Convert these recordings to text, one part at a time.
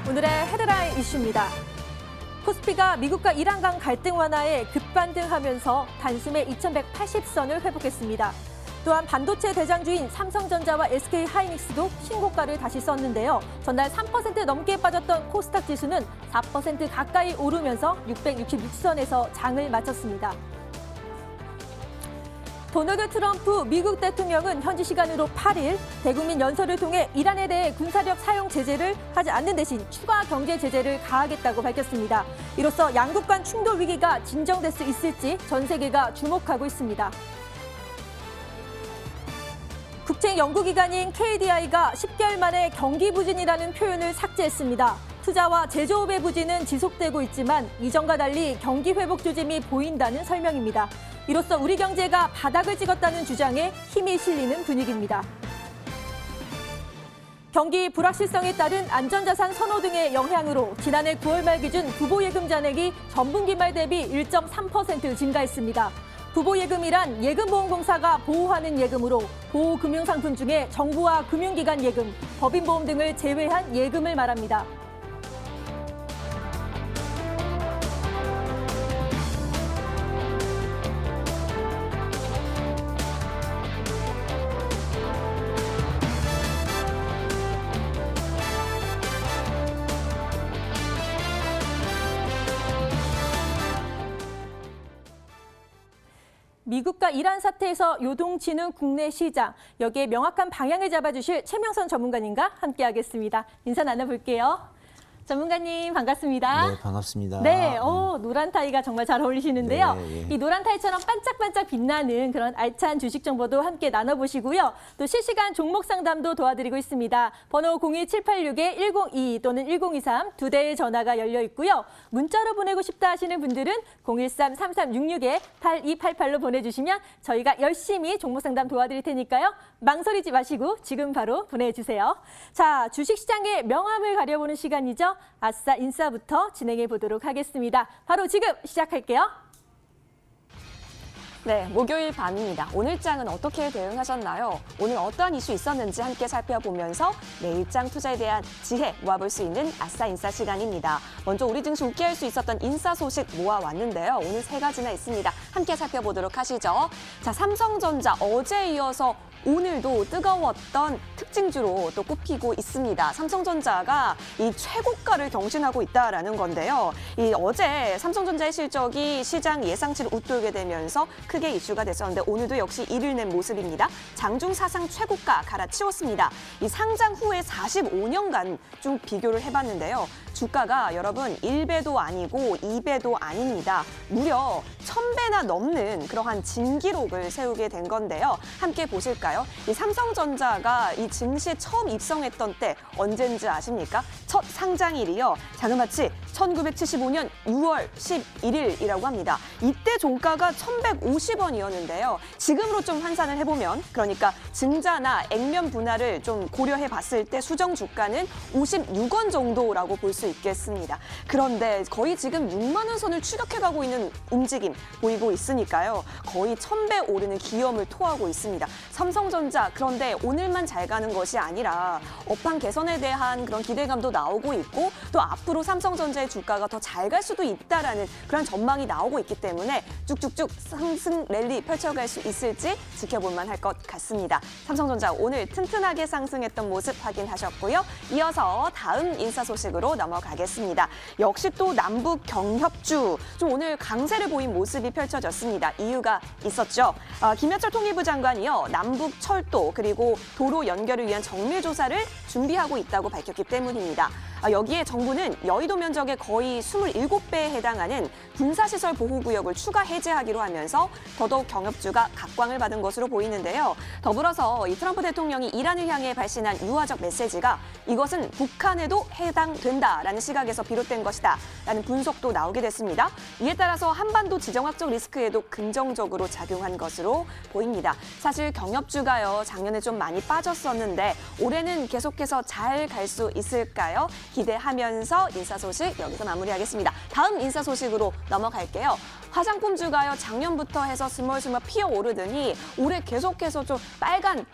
오늘의 헤드라인 이슈입니다. 코스피가 미국과 이란 간 갈등 완화에 급반등하면서 단숨에 2180선을 회복했습니다. 또한 반도체 대장주인 삼성전자와 SK하이닉스도 신고가를 다시 썼는데요. 전날 3% 넘게 빠졌던 코스닥 지수는 4% 가까이 오르면서 666선에서 장을 마쳤습니다. 도널드 트럼프 미국 대통령은 현지 시간으로 8일 대국민 연설을 통해 이란에 대해 군사력 사용 제재를 하지 않는 대신 추가 경제 제재를 가하겠다고 밝혔습니다. 이로써 양국 간 충돌 위기가 진정될 수 있을지 전 세계가 주목하고 있습니다. 국책연구기관인 KDI가 10개월 만에 경기 부진이라는 표현을 삭제했습니다. 투자와 제조업의 부진은 지속되고 있지만 이전과 달리 경기 회복 조짐이 보인다는 설명입니다. 이로써 우리 경제가 바닥을 찍었다는 주장에 힘이 실리는 분위기입니다. 경기 불확실성에 따른 안전자산 선호 등의 영향으로 지난해 9월 말 기준 부보예금 잔액이 전분기 말 대비 1.3% 증가했습니다. 부보예금이란 예금보험공사가 보호하는 예금으로 보호금융상품 중에 정부와 금융기관 예금, 법인보험 등을 제외한 예금을 말합니다. 미국과 이란 사태에서 요동치는 국내 시장, 여기에 명확한 방향을 잡아주실 최명선 전문가님과 함께하겠습니다. 인사 나눠볼게요. 전문가님 반갑습니다. 네, 반갑습니다. 네, 노란 타이가 정말 잘 어울리시는데요. 네, 예. 이 노란 타이처럼 반짝반짝 빛나는 그런 알찬 주식 정보도 함께 나눠보시고요. 또 실시간 종목 상담도 도와드리고 있습니다. 번호 02786-1022 또는 1023 두 대의 전화가 열려 있고요. 문자로 보내고 싶다 하시는 분들은 013-3366-8288로 보내주시면 저희가 열심히 종목 상담 도와드릴 테니까요. 망설이지 마시고 지금 바로 보내주세요. 자, 주식시장의 명암을 가려보는 시간이죠. 아싸 인싸부터 진행해 보도록 하겠습니다. 바로 지금 시작할게요. 네, 목요일 밤입니다. 오늘장은 어떻게 대응하셨나요? 오늘 어떠한 이슈 있었는지 함께 살펴보면서 내일장 투자에 대한 지혜 모아볼 수 있는 아싸 인싸 시간입니다. 먼저 우리 증시 웃게 할 수 있었던 인싸 소식 모아왔는데요. 오늘 세 가지나 있습니다. 함께 살펴보도록 하시죠. 자, 삼성전자 어제 이어서 오늘도 뜨거웠던 특징주로 또 꼽히고 있습니다. 삼성전자가 이 최고가를 경신하고 있다라는 건데요. 이 어제 삼성전자의 실적이 시장 예상치를 웃돌게 되면서 크게 이슈가 됐었는데 오늘도 역시 이를 낸 모습입니다. 장중 사상 최고가 갈아치웠습니다. 이 상장 후에 45년간 쭉 비교를 해봤는데요. 주가가 여러분 1배도 아니고 2배도 아닙니다. 무려 1000배나 넘는 그러한 진기록을 세우게 된 건데요. 함께 보실까요? 이 삼성전자가 이 증시에 처음 입성했던 때 언젠지 아십니까? 첫 상장일이요. 자그마치 1975년 6월 11일이라고 합니다. 이때 종가가 1150원이었는데요. 지금으로 좀 환산을 해보면 그러니까 증자나 액면 분할을 좀 고려해 봤을 때 수정 주가는 56원 정도라고 볼 수 있겠습니다. 그런데 거의 지금 6만 원 선을 추격해가고 있는 움직임 보이고 있으니까요. 거의 1000배 오르는 기염을 토하고 있습니다. 삼성전자 그런데 오늘만 잘 가는 것이 아니라 업황 개선에 대한 그런 기대감도 나오고 있고 또 앞으로 삼성전자의 주가가 더 잘 갈 수도 있다라는 그런 전망이 나오고 있기 때문에 쭉쭉쭉 상승 랠리 펼쳐갈 수 있을지 지켜볼만 할 것 같습니다. 삼성전자 오늘 튼튼하게 상승했던 모습 확인하셨고요. 이어서 다음 인사 소식으로 넘어가겠습니다. 역시 또 남북 경협주 좀 오늘 강세를 보인 모습이 펼쳐졌습니다. 이유가 있었죠. 김현철 통일부 장관이요. 남북 철도 그리고 도로 연결을 위한 정밀 조사를 준비하고 있다고 밝혔기 때문입니다. 여기에 정부는 여의도 면적의 거의 27배에 해당하는 군사시설 보호구역을 추가 해제하기로 하면서 더더욱 경협주가 각광을 받은 것으로 보이는데요. 더불어서 이 트럼프 대통령이 이란을 향해 발신한 유화적 메시지가 이것은 북한에도 해당된다라는 시각에서 비롯된 것이다 라는 분석도 나오게 됐습니다. 이에 따라서 한반도 지정학적 리스크에도 긍정적으로 작용한 것으로 보입니다. 사실 경협주가요 작년에 좀 많이 빠졌었는데 올해는 계속해서 잘 갈 수 있을까요? 기대하면서 인사 소식 여기서 마무리하겠습니다. 다음 인사 소식으로 넘어갈게요. 화장품주가요 작년부터 해서 스멀스멀 피어오르더니 올해 계속해서 좀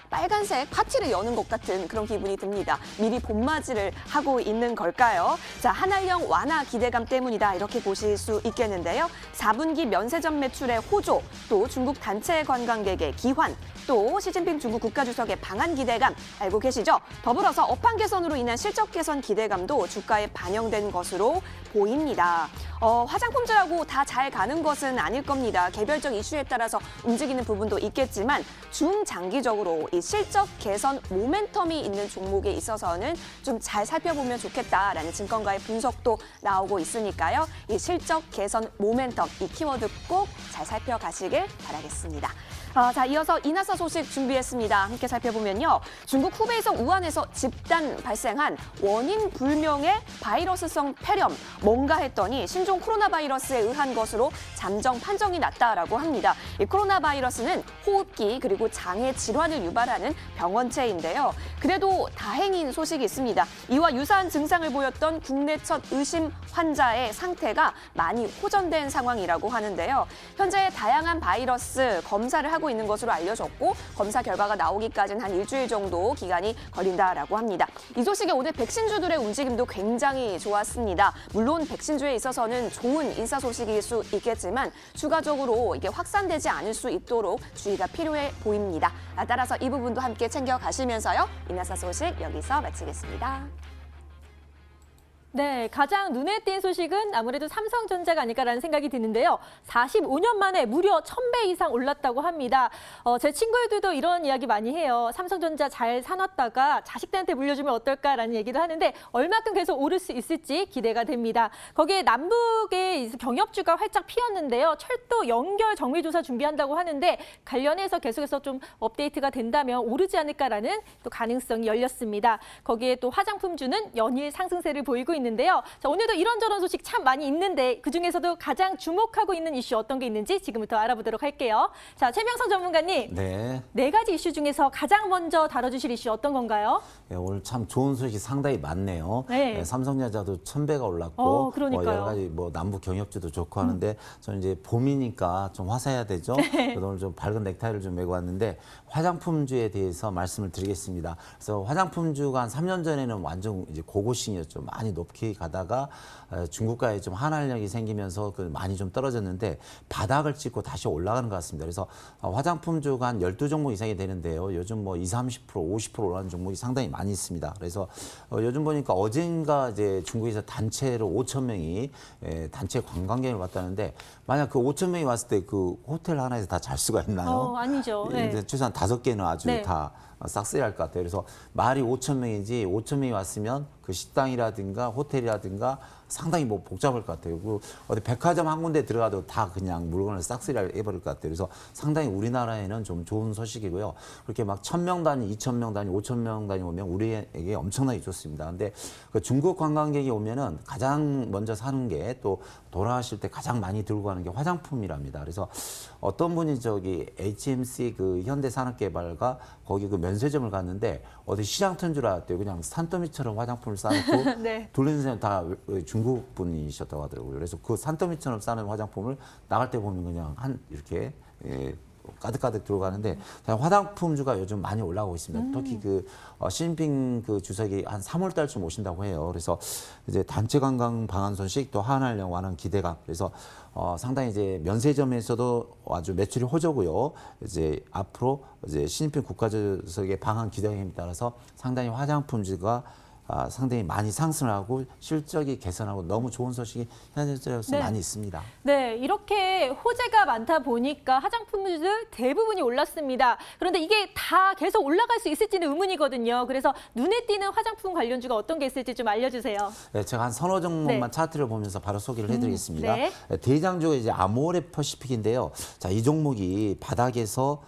빨간색 파티를 여는 것 같은 그런 기분이 듭니다. 미리 봄맞이를 하고 있는 걸까요? 자, 한알령 완화 기대감 때문이다 이렇게 보실 수 있겠는데요. 4분기 면세점 매출의 호조, 또 중국 단체 관광객의 기환, 또 시진핑 중국 국가주석의 방한 기대감 알고 계시죠? 더불어서 업황 개선으로 인한 실적 개선 기대감도 주가에 반영된 것으로 보입니다. 화장품주라고 다 잘 가는 것은 아닐 겁니다. 개별적 이슈에 따라서 움직이는 부분도 있겠지만 중장기적으로 이 실적 개선 모멘텀이 있는 종목에 있어서는 좀 잘 살펴보면 좋겠다라는 증권가의 분석도 나오고 있으니까요. 이 실적 개선 모멘텀 이 키워드 꼭 잘 살펴가시길 바라겠습니다. 자, 이어서 인하사 소식 준비했습니다. 함께 살펴보면요. 중국 후베이성 우한에서 집단 발생한 원인 불명의 바이러스성 폐렴, 뭔가 했더니 신종 코로나 바이러스에 의한 것으로 잠정 판정이 났다라고 합니다. 이 코로나 바이러스는 호흡기 그리고 장애 질환을 유발하는 병원체인데요. 그래도 다행인 소식이 있습니다. 이와 유사한 증상을 보였던 국내 첫 의심 환자의 상태가 많이 호전된 상황이라고 하는데요. 현재 다양한 바이러스 검사를 하고 있는 것으로 알려졌고 검사 결과가 나오기까지는 한 일주일 정도 기간이 걸린다라고 합니다. 이 소식에 오늘 백신주들의 움직임도 굉장히 좋았습니다. 물론 백신주에 있어서는 좋은 인사 소식일 수 있겠지만 추가적으로 이게 확산되지 않을 수 있도록 주의가 필요해 보입니다. 따라서 이 부분도 함께 챙겨가시면서요. 인하사 소식 여기서 마치겠습니다. 네, 가장 눈에 띈 소식은 아무래도 삼성전자가 아닐까라는 생각이 드는데요. 45년 만에 무려 1000배 이상 올랐다고 합니다. 제 친구들도 이런 이야기 많이 해요. 삼성전자 잘 사놨다가 자식들한테 물려주면 어떨까라는 얘기도 하는데 얼마큼 계속 오를 수 있을지 기대가 됩니다. 거기에 남북의 경협주가 활짝 피었는데요. 철도 연결 정밀조사 준비한다고 하는데 관련해서 계속해서 좀 업데이트가 된다면 오르지 않을까라는 또 가능성이 열렸습니다. 거기에 또 화장품주는 연일 상승세를 보이고 있는데요. 자, 오늘도 이런저런 소식 참 많이 있는데 그중에서도 가장 주목하고 있는 이슈 어떤 게 있는지 지금부터 알아보도록 할게요. 자, 최명선 전문가님. 네 가지 이슈 중에서 가장 먼저 다뤄주실 이슈 어떤 건가요? 네, 오늘 참 좋은 소식이 상당히 많네요. 네. 네, 삼성전자도 1000배가 올랐고 그러니까요. 여러 가지 남북 경협주도 좋고 하는데 저는 이제 봄이니까 좀 화사해야 되죠. 그래서 오늘 좀 밝은 넥타이를 좀 메고 왔는데 화장품주에 대해서 말씀을 드리겠습니다. 그래서 화장품주가 한 3년 전에는 완전 이제 고고싱이었죠. 많이 높게 가다가 중국과의 좀 한알력이 생기면서 많이 좀 떨어졌는데 바닥을 찍고 다시 올라가는 것 같습니다. 그래서 화장품주가 한 12종목 이상이 되는데요. 요즘 뭐 20, 30%, 50% 올라가는 종목이 상당히 많이 있습니다. 그래서 요즘 보니까 어젠가 이제 중국에서 단체로 5,000명이 단체 관광객을 왔다는데 만약 그 5,000명이 왔을 때 그 호텔 하나에서 다 잘 수가 있나요? 아니죠. 네. 최소한 5개는 아주 네. 다 싹쓸이할 것 같아요. 그래서 말이 5,000명이지 5,000명이 왔으면 그 식당이라든가 호텔이라든가 상당히 뭐 복잡할 것 같아요. 그리고 어디 백화점 한 군데 들어가도 다 그냥 물건을 싹쓸이 해버릴 것 같아요. 그래서 상당히 우리나라에는 좀 좋은 소식이고요. 그렇게 막 1000명 단위, 2000명 단위, 5000명 단위 오면 우리에게 엄청나게 좋습니다. 근데 그 중국 관광객이 오면은 가장 먼저 사는 게 또 돌아가실 때 가장 많이 들고 가는 게 화장품이랍니다. 그래서 어떤 분이 저기 HMC 그 현대산업개발과 거기 그 면세점을 갔는데 어디 시장 튼 줄 알았대요. 그냥 산더미처럼 화장품을 쌓고 네. 돌리는 사람 다 중국 분이셨다고 하더라고요. 그래서 그 산더미처럼 싸는 화장품을 나갈 때 보면 그냥 이렇게 가득가득 들어가는데 화장품주가 요즘 많이 올라오고 있습니다. 특히 그 시진핑 그 주석이 한 3월 달쯤 오신다고 해요. 그래서 이제 단체 관광 방한 소식 또 한알령 완화 기대감. 그래서 상당히 이제 면세점에서도 아주 매출이 호조고요. 이제 앞으로 이제 시진핑 국가주석의 방한 기대감에 따라서 상당히 화장품주가 상당히 많이 상승하고 실적이 개선하고 너무 좋은 소식이 현재로서 많이 있습니다. 네, 이렇게 호재가 많다 보니까 화장품들 대부분이 올랐습니다. 그런데 이게 다 계속 올라갈 수 있을지는 의문이거든요. 그래서 눈에 띄는 화장품 관련주가 어떤 게 있을지 좀 알려주세요. 네, 제가 한 서너 종목만 네. 차트를 보면서 바로 소개를 해드리겠습니다. 네. 대장주가 이제 아모레 퍼시픽인데요. 자, 이 종목이 바닥에서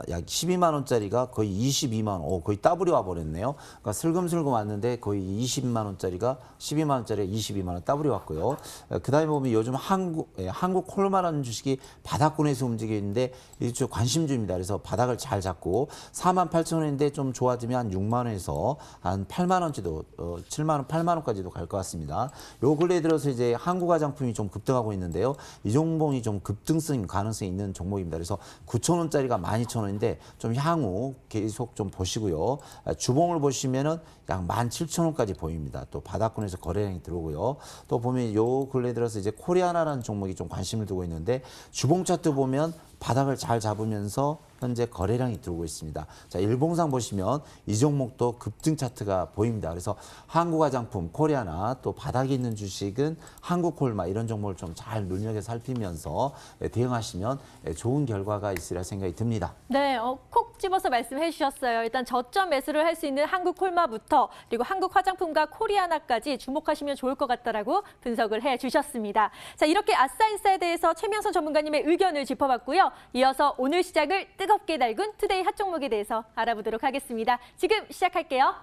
약 12만 원짜리가 거의 22만 원, 거의 더블이 와버렸네요. 그러니까 슬금슬금 왔는데 거의 20만 원짜리가 12만 원짜리가 22만 원 더블이 왔고요. 그다음에 보면 요즘 한국 콜마라는 주식이 바닥권에서 움직이고 있는데 이쪽 관심주입니다. 그래서 바닥을 잘 잡고 4만 8천 원인데 좀 좋아지면 한 6만 원에서 한 8만 원쯤도 7만 원, 8만 원까지도 갈 것 같습니다. 요 근래 들어서 이제 한국 화장품이 좀 급등하고 있는데요. 이 종목이 좀 급등성 가능성이 있는 종목입니다. 그래서 9천 원짜리가 12,000원인데 좀 향후 계속 좀 보시고요. 주봉을 보시면은 약 17,000원까지 보입니다. 또 바닥권에서 거래량이 들어오고요. 또 보면 요 근래 들어서 이제 코리아나라는 종목이 좀 관심을 두고 있는데 주봉 차트 보면 바닥을 잘 잡으면서 현재 거래량이 들어오고 있습니다. 자, 일봉상 보시면 이 종목도 급등 차트가 보입니다. 그래서 한국화장품, 코리아나 또 바닥에 있는 주식은 한국콜마 이런 종목을 좀 잘 눈여겨 살피면서 대응하시면 좋은 결과가 있으리라 생각이 듭니다. 네, 콕 집어서 말씀해 주셨어요. 일단 저점 매수를 할 수 있는 한국콜마부터 그리고 한국화장품과 코리아나까지 주목하시면 좋을 것 같다라고 분석을 해 주셨습니다. 자, 이렇게 아싸인싸에 대해서 최명선 전문가님의 의견을 짚어봤고요. 이어서 오늘 시장을 뜨겁게 달군 투데이 핫 종목에 대해서 알아보도록 하겠습니다. 지금 시작할게요.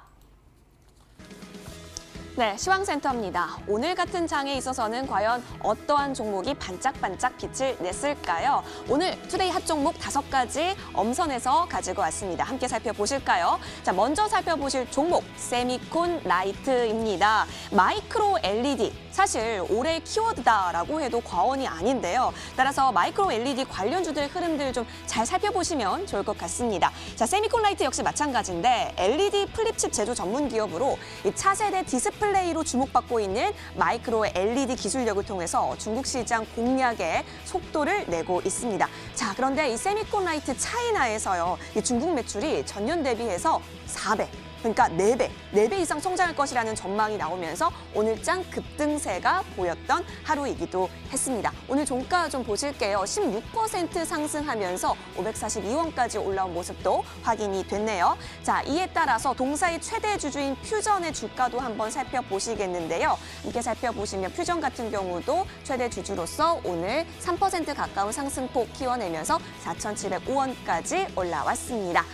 네, 시황센터입니다. 오늘 같은 장에 있어서는 과연 어떠한 종목이 반짝반짝 빛을 냈을까요? 오늘 투데이 핫 종목 5가지 엄선해서 가지고 왔습니다. 함께 살펴보실까요? 자, 먼저 살펴보실 종목 세미콘 라이트입니다. 마이크로 LED, 사실 올해의 키워드다라고 해도 과언이 아닌데요. 따라서 마이크로 LED 관련주들 흐름들 좀 잘 살펴보시면 좋을 것 같습니다. 자, 세미콘 라이트 역시 마찬가지인데 LED 플립칩 제조 전문 기업으로 이 차세대 디스플레이로 주목받고 있는 마이크로 LED 기술력을 통해서 중국 시장 공략에 속도를 내고 있습니다. 자, 그런데 이 세미콘 라이트 차이나에서요, 이 중국 매출이 전년 대비해서 4배. 그러니까 4배 이상 성장할 것이라는 전망이 나오면서 오늘장 급등세가 보였던 하루이기도 했습니다. 오늘 종가 좀 보실게요. 16% 상승하면서 542원까지 올라온 모습도 확인이 됐네요. 자, 이에 따라서 동사의 최대 주주인 퓨전의 주가도 한번 살펴보시겠는데요. 함께 살펴보시면 퓨전 같은 경우도 최대 주주로서 오늘 3% 가까운 상승폭 키워내면서 4,705원까지 올라왔습니다.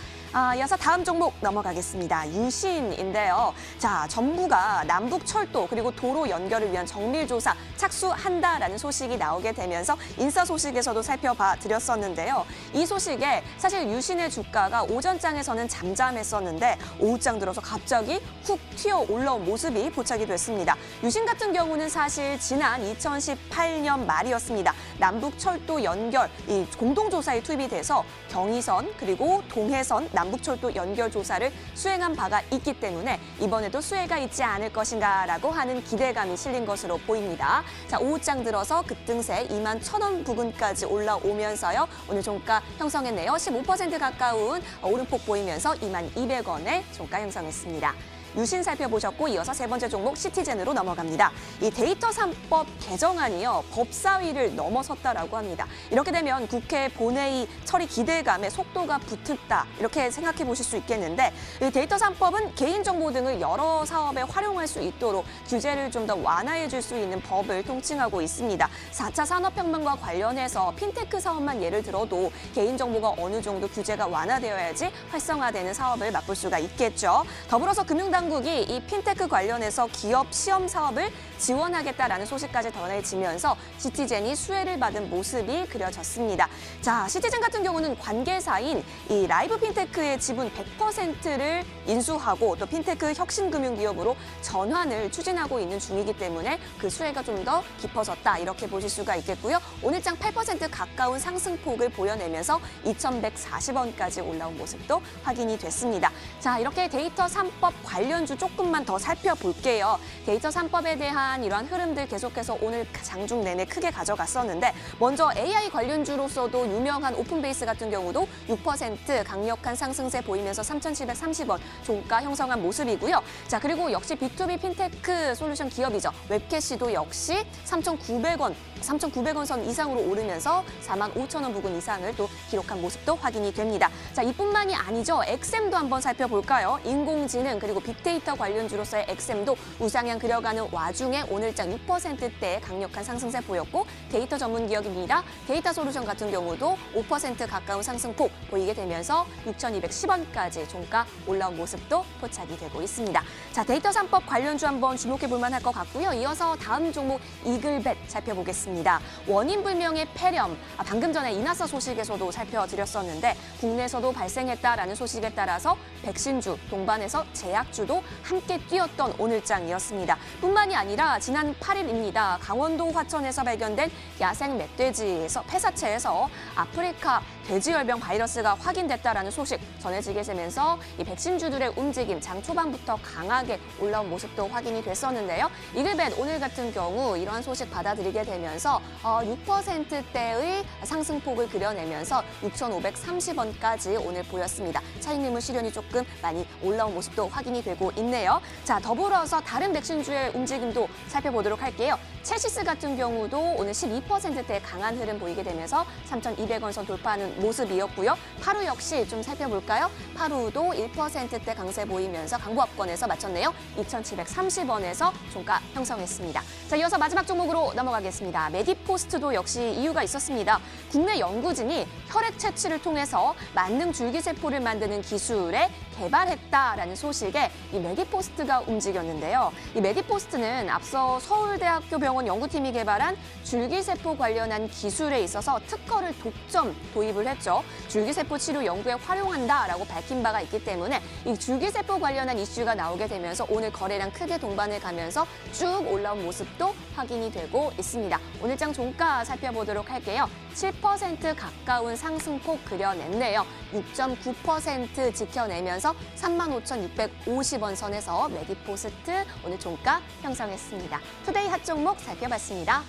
이어서 다음 종목 넘어가겠습니다. 유신인데요. 자, 정부가 남북철도 그리고 도로 연결을 위한 정밀조사 착수한다라는 소식이 나오게 되면서 인사 소식에서도 살펴봐 드렸었는데요. 이 소식에 사실 유신의 주가가 오전장에서는 잠잠했었는데 오후장 들어서 갑자기 훅 튀어 올라온 모습이 포착이 됐습니다. 유신 같은 경우는 사실 지난 2018년 말이었습니다. 남북철도 연결 이 공동조사에 투입이 돼서 경의선 그리고 동해선 남북철도 연결 조사를 수행한 바가 있기 때문에 이번에도 수혜가 있지 않을 것인가라고 하는 기대감이 실린 것으로 보입니다. 자, 오후장 들어서 급등세 21,000원 부근까지 올라오면서요. 오늘 종가 형성했네요. 15% 가까운 오름폭 보이면서 22,200원에 종가 형성했습니다. 유신 살펴보셨고 이어서 세 번째 종목 시티젠으로 넘어갑니다. 이 데이터 3법 개정안이요. 법사위를 넘어섰다라고 합니다. 이렇게 되면 국회 본회의 처리 기대감에 속도가 붙었다. 이렇게 생각해 보실 수 있겠는데 이 데이터 3법은 개인정보 등을 여러 사업에 활용할 수 있도록 규제를 좀 더 완화해 줄 수 있는 법을 통칭하고 있습니다. 4차 산업혁명과 관련해서 핀테크 사업만 예를 들어도 개인정보가 어느 정도 규제가 완화되어야지 활성화되는 사업을 맛볼 수가 있겠죠. 더불어서 금융당국이 이 핀테크 관련해서 기업 시험 사업을 지원하겠다라는 소식까지 전해지면서 시티젠이 수혜를 받은 모습이 그려졌습니다. 자, 시티젠 같은 경우는 관계사인 이 라이브 핀테크의 지분 100%를 인수하고 또 핀테크 혁신금융기업으로 전환을 추진하고 있는 중이기 때문에 그 수혜가 좀 더 깊어졌다 이렇게 보실 수가 있겠고요. 오늘장 8% 가까운 상승폭을 보여내면서 2,140원까지 올라온 모습도 확인이 됐습니다. 자, 이렇게 데이터 3법 관련주 조금만 더 살펴볼게요. 데이터 3법에 대한 이러한 흐름들 계속해서 오늘 장중 내내 크게 가져갔었는데 먼저 AI 관련주로서도 유명한 오픈베이스 같은 경우도 6% 강력한 상승세 보이면서 3,730원 종가 형성한 모습이고요. 자, 그리고 역시 B2B 핀테크 솔루션 기업이죠. 웹캐시도 역시 3,900원 선 이상으로 오르면서 45,000원 부근 이상을 또 기록한 모습도 확인이 됩니다. 자, 이뿐만이 아니죠. 엑셈도 한번 살펴볼까요? 인공지능 그리고 빅데이터 관련주로서의 엑셈도 우상향 방향 그려가는 와중에 오늘장 6%대 강력한 상승세 보였고 데이터 전문 기업입니다. 데이터 솔루션 같은 경우도 5% 가까운 상승폭 보이게 되면서 6,210원까지 종가 올라온 모습도 포착이 되고 있습니다. 자, 데이터 3법 관련주 한번 주목해 볼 만할 것 같고요. 이어서 다음 종목 이글벳 살펴보겠습니다. 원인 불명의 폐렴, 방금 전에 이나사 소식에서도 살펴드렸었는데 국내에서도 발생했다라는 소식에 따라서 백신주, 동반해서 제약주도 함께 뛰었던 오늘장이었습니다. 뿐만이 아니라 지난 8일입니다. 강원도 화천에서 발견된 야생 멧돼지에서 폐사체에서 아프리카 돼지열병 바이러스가 확인됐다라는 소식 전해지게 되면서 이 백신주들의 움직임 장 초반부터 강하게 올라온 모습도 확인이 됐었는데요. 이글벳 오늘 같은 경우 이러한 소식 받아들이게 되면서 6%대의 상승폭을 그려내면서 6,530원까지 오늘 보였습니다. 차익 매물 실현이 조금 많이 올라온 모습도 확인이 되고 있네요. 자, 더불어서 다른 백신주의 움직임도 살펴보도록 할게요. 첼시스 같은 경우도 오늘 12%대 강한 흐름 보이게 되면서 3,200원 선 돌파하는 모습이었고요. 파루 역시 좀 살펴볼까요? 파루도 1%대 강세 보이면서 강보합권에서 마쳤네요. 2,730원에서 종가 형성했습니다. 자, 이어서 마지막 종목으로 넘어가겠습니다. 메디포스트도 역시 이유가 있었습니다. 국내 연구진이 혈액 채취를 통해서 만능 줄기세포를 만드는 기술에 개발했다라는 소식에 이 메디포스트가 움직였는데요. 이 메디포스트는 앞서 서울대학교 병원 연구팀이 개발한 줄기세포 관련한 기술에 있어서 특허를 독점 도입을 했죠. 줄기세포 치료 연구에 활용한다라고 밝힌 바가 있기 때문에 이 줄기세포 관련한 이슈가 나오게 되면서 오늘 거래량 크게 동반을 가면서 쭉 올라온 모습도 확인이 되고 있습니다. 오늘장 종가 살펴보도록 할게요. 7% 가까운 상승폭 그려냈네요. 6.9% 지켜내면서 35,650원 선에서 메디포스트 오늘 종가 형성했습니다. 투데이 핫 종목 살펴봤습니다.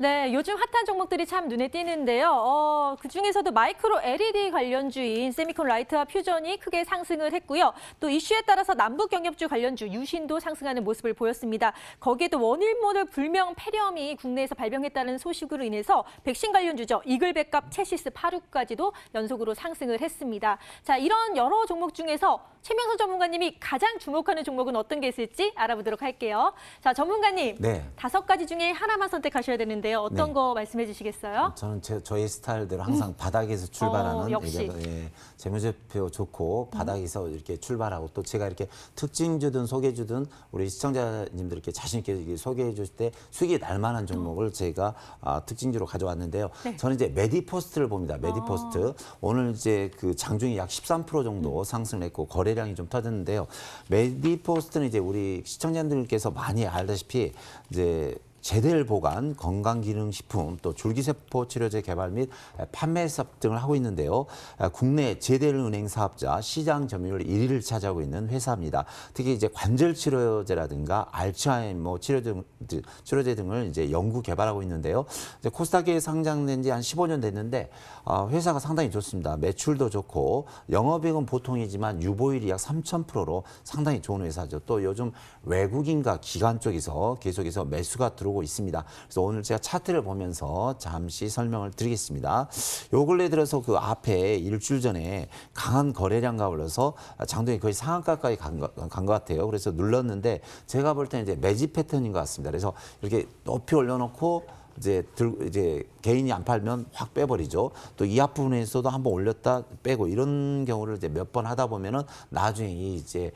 네, 요즘 핫한 종목들이 참 눈에 띄는데요. 그중에서도 마이크로 LED 관련주인 세미콘 라이트와 퓨전이 크게 상승을 했고요. 또 이슈에 따라서 남북 경협주 관련주 유신도 상승하는 모습을 보였습니다. 거기에도 원인모를 불명 폐렴이 국내에서 발병했다는 소식으로 인해서 백신 관련주죠. 이글백과 첼시스, 파루까지도 연속으로 상승을 했습니다. 자, 이런 여러 종목 중에서 최명선 전문가님이 가장 주목하는 종목은 어떤 게 있을지 알아보도록 할게요. 자, 전문가님, 네. 5가지 중에 하나만 선택하셔야 되는데요. 어떤 네. 거 말씀해 주시겠어요? 저는 저의 스타일대로 항상 바닥에서 출발하는 역시. 재무제표 좋고 바닥에서 이렇게 출발하고 또 제가 이렇게 특징주든 소개주든 우리 시청자님들께 자신 있게 소개해 주실 때 수익이 날 만한 종목을 제가 특징주로 가져왔는데요. 네. 저는 이제 메디포스트를 봅니다. 메디포스트. 오늘 이제 그 장중이 약 13% 정도 상승했고 거래량이 좀 터졌는데요. 메디포스트는 이제 우리 시청자님들께서 많이 알다시피 이제 제델 보관, 건강기능식품, 또 줄기세포 치료제 개발 및 판매 사업 등을 하고 있는데요. 국내 제델 은행 사업자 시장 점유율 1위를 차지하고 있는 회사입니다. 특히 이제 관절 치료제라든가 알츠하이머 치료제 등을 이제 연구 개발하고 있는데요. 이제 코스닥에 상장된 지 한 15년 됐는데 회사가 상당히 좋습니다. 매출도 좋고 영업이익은 보통이지만 유보율이 약 3,000%로 상당히 좋은 회사죠. 또 요즘 외국인과 기관 쪽에서 계속해서 매수가 들어오고 있습니다. 그래서 오늘 제가 차트를 보면서 잠시 설명을 드리겠습니다. 요 근래 들어서 그 앞에 일주일 전에 강한 거래량과 더불어서 장동이 거의 상한가까지 간 것 같아요. 그래서 눌렀는데 제가 볼 때는 이제 매집 패턴인 것 같습니다. 그래서 이렇게 높이 올려놓고 이제 개인이 안 팔면 확 빼버리죠. 또 이 앞부분에서도 한번 올렸다 빼고 이런 경우를 이제 몇 번 하다 보면은 나중에 이제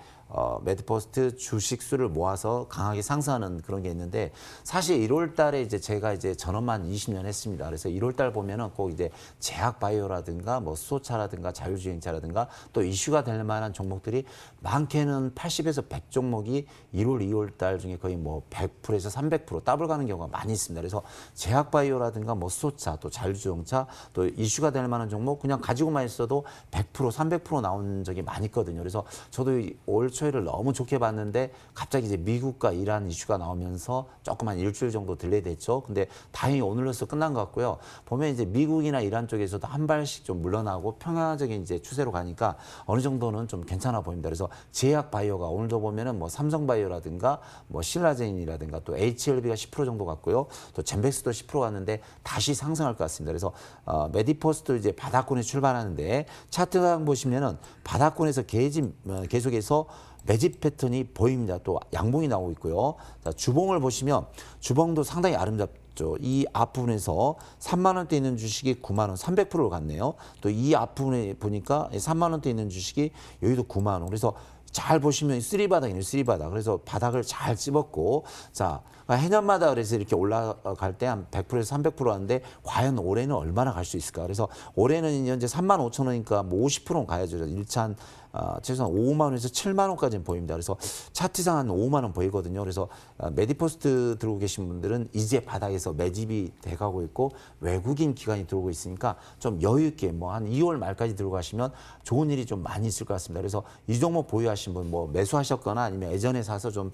메디포스트 주식 수를 모아서 강하게 상승하는 그런 게 있는데 사실 1월 달에 이제 제가 이제 전업만 20년 했습니다. 그래서 1월 달 보면은 꼭 이제 제약 바이오라든가 뭐 수소차라든가 자율주행차라든가 또 이슈가 될 만한 종목들이 많게는 80에서 100 종목이 1월, 2월 달 중에 거의 뭐 100%에서 300% 더블 가는 경우가 많이 있습니다. 그래서 제약 바이오라든가 뭐 수소차 또 자율주행차 또 이슈가 될 만한 종목 그냥 가지고만 있어도 100%, 300% 나온 적이 많이 있거든요. 그래서 저도 올 초에를 너무 좋게 봤는데 갑자기 이제 미국과 이란 이슈가 나오면서 조금만 일주일 정도 딜레이 됐죠. 근데 다행히 오늘로서 끝난 것 같고요. 보면 이제 미국이나 이란 쪽에서도 한 발씩 좀 물러나고 평화적인 이제 추세로 가니까 어느 정도는 좀 괜찮아 보입니다. 그래서 제약 바이오가 오늘도 보면은 뭐 삼성 바이오라든가 뭐 신라젠이라든가 또 HLB가 10% 정도 갔고요. 또 젠백스도 10% 갔는데 다시 상승할 것 같습니다. 그래서 메디포스도 이제 바닥권에 출발하는데 차트상 보시면은 바닥권에서 계속해서 매집 패턴이 보입니다. 또 양봉이 나오고 있고요. 자, 주봉을 보시면 주봉도 상당히 아름답죠. 이 앞부분에서 3만 원대 있는 주식이 9만 원, 300%를 갔네요. 또 이 앞부분에 보니까 3만 원대 있는 주식이 여기도 9만 원. 그래서 잘 보시면 쓰리바닥이네요, 쓰리바닥. 그래서 바닥을 잘 찝었고, 자, 해년마다 그래서 이렇게 올라갈 때 한 100%에서 300% 하는데, 과연 올해는 얼마나 갈 수 있을까? 그래서 올해는 현재 3만 5천 원이니까 뭐 50%는 가야죠. 1차 최소한 5만 원에서 7만 원까지는 보입니다. 그래서 차트상 한 5만 원 보이거든요. 그래서 메디포스트 들어오고 계신 분들은 이제 바닥에서 매집이 돼가고 있고 외국인 기관이 들어오고 있으니까 좀 여유 있게 뭐 한 2월 말까지 들어가시면 좋은 일이 좀 많이 있을 것 같습니다. 그래서 이 종목 보유하신 분 뭐 매수하셨거나 아니면 예전에 사서 좀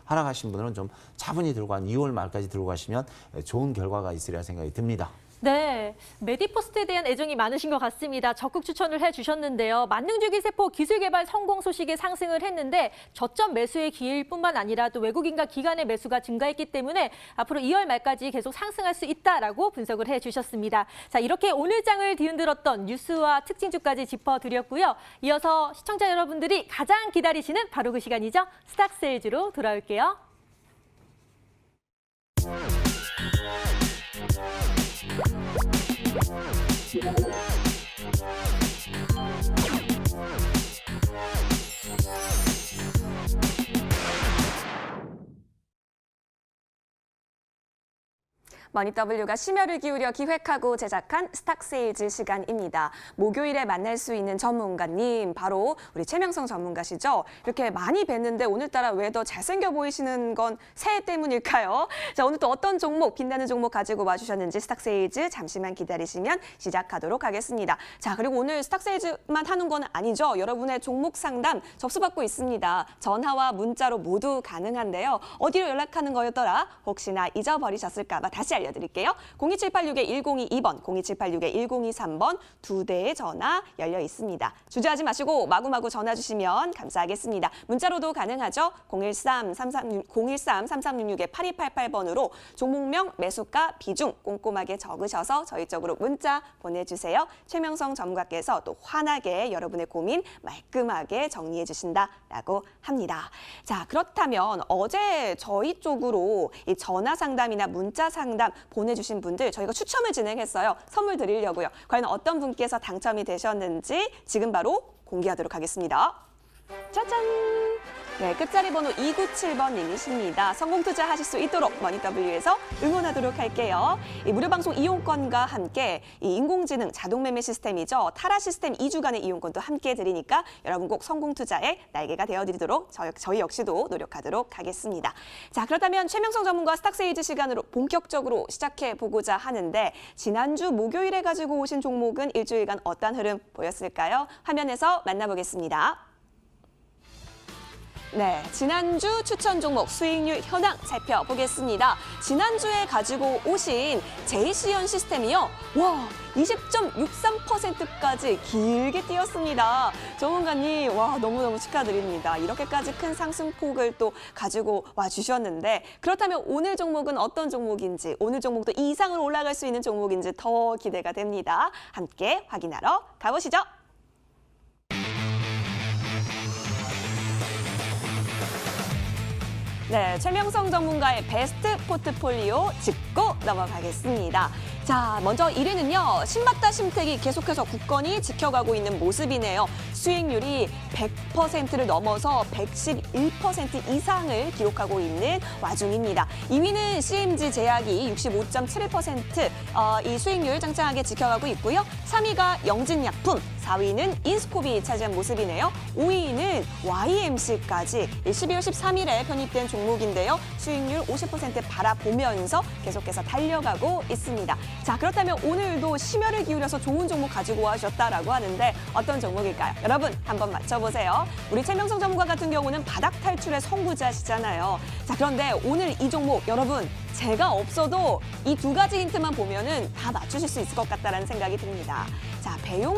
하락하신 분들은 좀 차분히 들고 한 2월 말까지 들고 가시면 좋은 결과가 있으리라 생각이 듭니다. 네, 메디포스트에 대한 애정이 많으신 것 같습니다. 적극 추천을 해주셨는데요. 만능주기세포 기술개발 성공 소식에 상승을 했는데 저점 매수의 기회일 뿐만 아니라 또 외국인과 기관의 매수가 증가했기 때문에 앞으로 2월 말까지 계속 상승할 수 있다라고 분석을 해주셨습니다. 자, 이렇게 오늘 장을 뒤흔들었던 뉴스와 특징주까지 짚어드렸고요. 이어서 시청자 여러분들이 가장 기다리시는 바로 그 시간이죠. 스탁세일즈로 돌아올게요. 머니W가 심혈을 기울여 기획하고 제작한 스탁세일즈 시간입니다. 목요일에 만날 수 있는 전문가님, 바로 우리 최명성 전문가시죠. 이렇게 많이 뵀는데 오늘따라 왜 더 잘생겨 보이시는 건 새해 때문일까요? 자, 오늘 또 어떤 종목, 빛나는 종목 가지고 와주셨는지 스탁세일즈 잠시만 기다리시면 시작하도록 하겠습니다. 자, 그리고 오늘 스탁세일즈만 하는 건 아니죠. 여러분의 종목 상담 접수받고 있습니다. 전화와 문자로 모두 가능한데요. 어디로 연락하는 거였더라? 혹시나 잊어버리셨을까 봐 다시 알려드릴게요. 02786-1022번, 02786-1023번 두 대의 전화 열려 있습니다. 주저하지 마시고 마구마구 전화 주시면 감사하겠습니다. 문자로도 가능하죠. 013-3366-8288번으로 종목명, 매수가, 비중 꼼꼼하게 적으셔서 저희 쪽으로 문자 보내주세요. 최명성 전문가께서 또 환하게 여러분의 고민 말끔하게 정리해 주신다라고 합니다. 자, 그렇다면 어제 저희 쪽으로 이 전화 상담이나 문자 상담 보내주신 분들 저희가 추첨을 진행했어요. 선물 드리려고요. 과연 어떤 분께서 당첨이 되셨는지 지금 바로 공개하도록 하겠습니다. 짜잔! 네, 끝자리 번호 297번님이십니다. 성공 투자하실 수 있도록 머니W에서 응원하도록 할게요. 이 무료 방송 이용권과 함께 이 인공지능 자동 매매 시스템이죠. 타라 시스템 2주간의 이용권도 함께 드리니까 여러분 꼭 성공 투자의 날개가 되어드리도록 저희 역시도 노력하도록 하겠습니다. 자, 그렇다면 최명성 전문가 스탁세일즈 시간으로 본격적으로 시작해 보고자 하는데 지난주 목요일에 가지고 오신 종목은 일주일간 어떤 흐름 보였을까요? 화면에서 만나보겠습니다. 네, 지난주 추천 종목 수익률 현황 살펴보겠습니다. 지난주에 가지고 오신 JC현 시스템이요. 와, 20.63%까지 길게 뛰었습니다. 전문가님, 와, 너무너무 축하드립니다. 이렇게까지 큰 상승폭을 또 가지고 와주셨는데 그렇다면 오늘 종목은 어떤 종목인지, 오늘 종목도 이상으로 올라갈 수 있는 종목인지 더 기대가 됩니다. 함께 확인하러 가보시죠. 네, 최명성 전문가의 베스트 포트폴리오 짚고 넘어가겠습니다. 자, 먼저 1위는요. 신받다 심택이 계속해서 굳건히 지켜가고 있는 모습이네요. 수익률이 100%를 넘어서 111% 이상을 기록하고 있는 와중입니다. 2위는 CMG 제약이 65.71% 이 수익률 짱짱하게 지켜가고 있고요. 3위가 영진약품, 4위는 인스코비 차지한 모습이네요. 5위는 YMC까지 12월 13일에 편입된 종목인데요. 수익률 50% 바라보면서 계속해서 달려가고 있습니다. 자, 그렇다면 오늘도 심혈을 기울여서 좋은 종목 가지고 와주셨다라고 하는데 어떤 종목일까요? 여러분 한번 맞춰보세요. 우리 최명성 전문가 같은 경우는 바닥 탈출의 선구자시잖아요. 자, 그런데 오늘 이 종목 여러분 제가 없어도 이 두 가지 힌트만 보면은 다 맞추실 수 있을 것 같다라는 생각이 듭니다. 자, 배우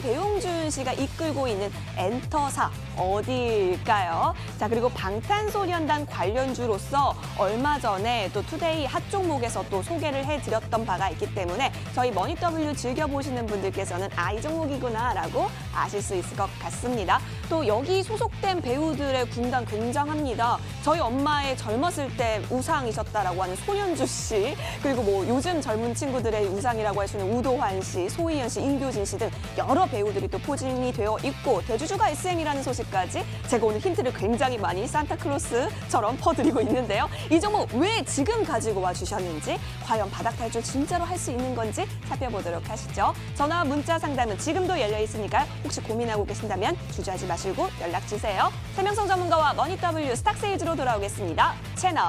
배용준 씨가 이끌고 있는 엔터사 어디일까요? 자, 그리고 방탄소년단 관련주로서 얼마 전에 또 투데이 핫 종목에서 또 소개를 해드렸던 바가 있기 때문에 저희 머니W 즐겨보시는 분들께서는 아, 이 종목이구나라고 아실 수 있을 것 같습니다. 또 여기 소속된 배우들의 군단 굉장합니다. 저희 엄마의 젊었을 때 우상이셨다라고 하는 손현주 씨, 그리고 뭐 요즘 젊은 친구들의 우상이라고 할 수 있는 우도환 씨, 소희연 씨, 임교진 씨 등 여러 배우들이 또 포진이 되어 있고 대주주가 SM이라는 소식까지 제가 오늘 힌트를 굉장히 많이 산타클로스처럼 퍼드리고 있는데요. 이 종목 왜 지금 가지고 와주셨는지, 과연 바닥 탈출 진짜로 할 수 있는 건지 살펴보도록 하시죠. 전화와 문자 상담은 지금도 열려 있으니까 혹시 고민하고 계신다면 주저하지 마시고 연락 주세요. 세명성 전문가와 머니W 스탁세일즈로 돌아오겠습니다. 채널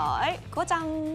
고정.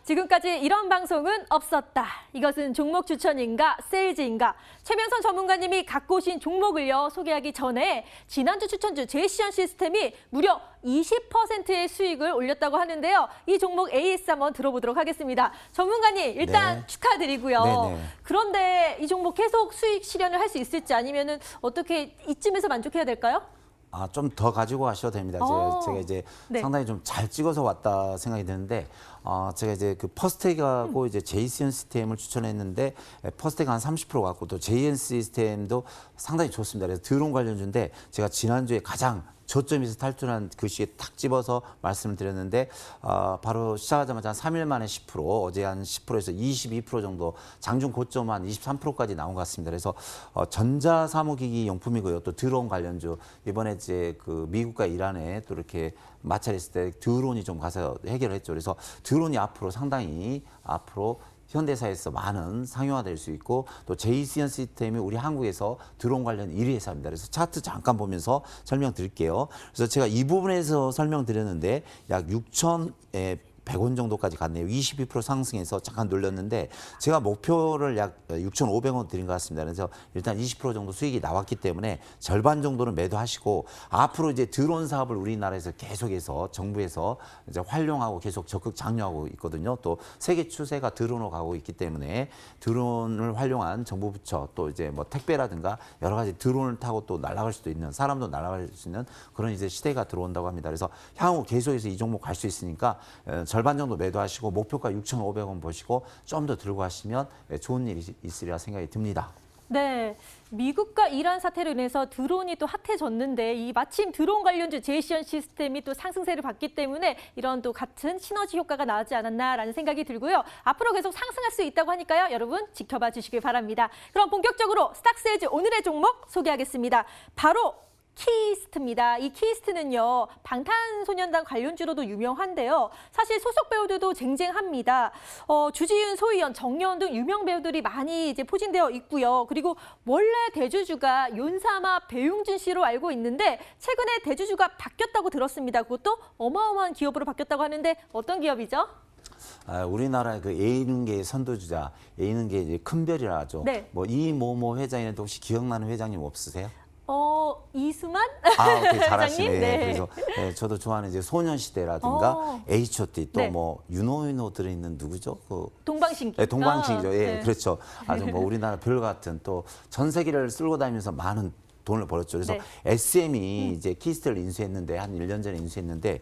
지금까지 이런 방송은 없었다. 이것은 종목 추천인가 세일즈인가. 최명선 전문가님이 갖고 오신 종목을요 소개하기 전에 지난주 추천주 제시언 시스템이 무려 20%의 수익을 올렸다고 하는데요. 이 종목 AS 한번 들어보도록 하겠습니다. 전문가님 일단 네. 축하드리고요. 네네. 그런데 이 종목 계속 수익 실현을 할 수 있을지 아니면은 어떻게 이쯤에서 만족해야 될까요? 아, 좀 더 가지고 가셔도 됩니다. 제가 이제 네. 상당히 좀 잘 찍어서 왔다 생각이 드는데, 제가 이제 그 퍼스텍하고 이제 제이슨 시스템을 추천했는데, 퍼스텍 한 30% 갖고 또 JN 시스템도 상당히 좋습니다. 그래서 드론 관련주인데, 제가 지난주에 가장 저점에서 탈출한 그 시에 탁 집어서 말씀을 드렸는데, 바로 시작하자마자 한 3일 만에 10%, 어제 한 10%에서 22% 정도, 장중 고점 한 23%까지 나온 것 같습니다. 그래서 전자사무기기 용품이고요. 또 드론 관련주, 이번에 이제 그 미국과 이란에 또 이렇게 마찰했을 때 드론이 좀 가서 해결을 했죠. 그래서 드론이 앞으로 상당히 앞으로 현대사에서 많은 상용화될 수 있고, 또 제이시언 시스템이 우리 한국에서 드론 관련 1위 회사입니다. 그래서 차트 잠깐 보면서 설명드릴게요. 그래서 제가 이 부분에서 설명드렸는데 약 6,100원 정도까지 갔네요. 22% 상승해서 잠깐 놀렸는데, 제가 목표를 약 6,500원 드린 것 같습니다. 그래서 일단 20% 정도 수익이 나왔기 때문에 절반 정도는 매도하시고, 앞으로 이제 드론 사업을 우리나라에서 계속해서 정부에서 이제 활용하고 계속 적극 장려하고 있거든요. 또 세계 추세가 드론으로 가고 있기 때문에 드론을 활용한 정부 부처, 또 이제 뭐 택배라든가 여러 가지 드론을 타고 또 날아갈 수도 있는, 사람도 날아갈 수 있는 그런 이제 시대가 들어온다고 합니다. 그래서 향후 계속해서 이 종목 갈 수 있으니까 절반 정도 매도하시고 목표가 6,500원 보시고 좀 더 들고 가시면 좋은 일이 있으리라 생각이 듭니다. 네, 미국과 이란 사태로 인해서 드론이 또 핫해졌는데 이 마침 드론 관련주 제이시언 시스템이 또 상승세를 봤기 때문에 이런 또 같은 시너지 효과가 나오지 않았나라는 생각이 들고요. 앞으로 계속 상승할 수 있다고 하니까요. 여러분 지켜봐 주시길 바랍니다. 그럼 본격적으로 스탁세일즈 오늘의 종목 소개하겠습니다. 바로 키스트입니다. 이 키스트는요, 방탄소년단 관련주로도 유명한데요. 사실 소속 배우들도 쟁쟁합니다. 주지훈, 소희연, 정여운 등 유명 배우들이 많이 이제 포진되어 있고요. 그리고 원래 대주주가 윤사마, 배용준 씨로 알고 있는데 최근에 대주주가 바뀌었다고 들었습니다. 그것도 어마어마한 기업으로 바뀌었다고 하는데 어떤 기업이죠? 우리나라 그 A능계 선도주자, A능계 이제 큰별이라 하죠. 네. 뭐 이모모 회장이라도 혹시 기억나는 회장님 없으세요? 이수만? 오케이, 잘하시네. 회장님? 네. 그래서 저도 좋아하는 이제 소년시대라든가 H.O.T. 또 네. 뭐 윤호윤호 들어있는 누구죠? 그 동방신기. 동방신기죠. 예, 네. 그렇죠. 아주 뭐 우리나라 별 같은 또 전 세계를 쓸고 다니면서 많은 돈을 벌었죠. 그래서 네. SM이 이제 키스트를 인수했는데 한 1년 전에 인수했는데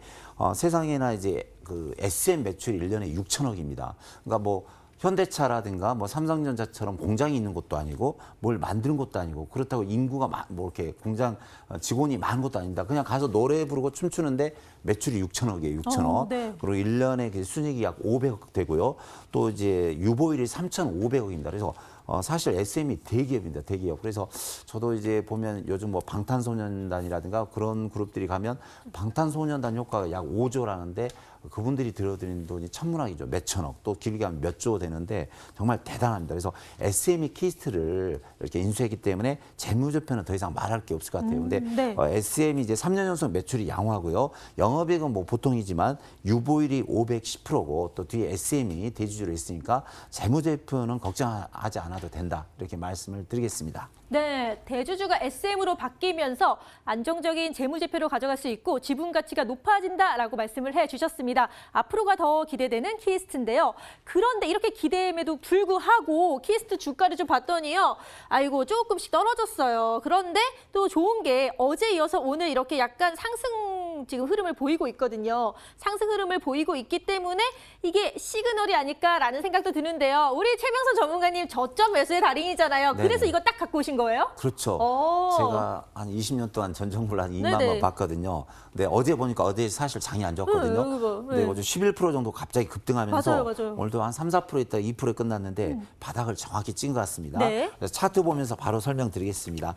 세상에나 이제 그 SM 매출이 1년에 6천억입니다. 그러니까 뭐 현대차라든가 뭐 삼성전자처럼 공장이 있는 곳도 아니고 뭘 만드는 것도 아니고 그렇다고 인구가 뭐 이렇게 공장 직원이 많은 것도 아닙니다. 그냥 가서 노래 부르고 춤추는데 매출이 6천억이에요. 6천억. 네. 그리고 1년에 그 순이익이 약 500억 되고요. 또 이제 유보율이 3,500억입니다. 그래서 사실 SM이 대기업입니다. 대기업. 그래서 저도 이제 보면 요즘 뭐 방탄소년단이라든가 그런 그룹들이 가면 방탄소년단 효과가 약 5조라는데 그분들이 들어드리는 돈이 천문학이죠. 몇 천억, 또 길게 하면 몇 조 되는데 정말 대단합니다. 그래서 SM이 키스트를 이렇게 인수했기 때문에 재무제표는 더 이상 말할 게 없을 것 같아요. 근데 네. SM이 이제 3년 연속 매출이 양호하고요. 영업이익은 뭐 보통이지만 유보율이 510%고 또 뒤에 SM이 대주주로 있으니까 재무제표는 걱정하지 않아도 된다. 이렇게 말씀을 드리겠습니다. 네, 대주주가 SM으로 바뀌면서 안정적인 재무제표로 가져갈 수 있고 지분 가치가 높아진다라고 말씀을 해주셨습니다. 앞으로가 더 기대되는 키스트인데요. 그런데 이렇게 기대임에도 불구하고 키스트 주가를 좀 봤더니요. 아이고 조금씩 떨어졌어요. 그런데 또 좋은 게 어제 이어서 오늘 이렇게 약간 상승 지금 흐름을 보이고 있거든요. 상승 흐름을 보이고 있기 때문에 이게 시그널이 아닐까라는 생각도 드는데요. 우리 최명선 전문가님 저점 매수의 달인이잖아요. 네네. 그래서 이거 딱 갖고 오신 거예요? 그렇죠. 오. 제가 한 20년 동안 전정부를 한 2만 네네. 번 봤거든요. 근데 어제 보니까 어제 사실 장이 안 좋았거든요. 그거, 근데 네. 어제 11% 정도 갑자기 급등하면서 맞아요. 오늘도 한 3, 4% 있다 2%에 끝났는데 바닥을 정확히 찐 것 같습니다. 네. 그래서 차트 보면서 바로 설명드리겠습니다.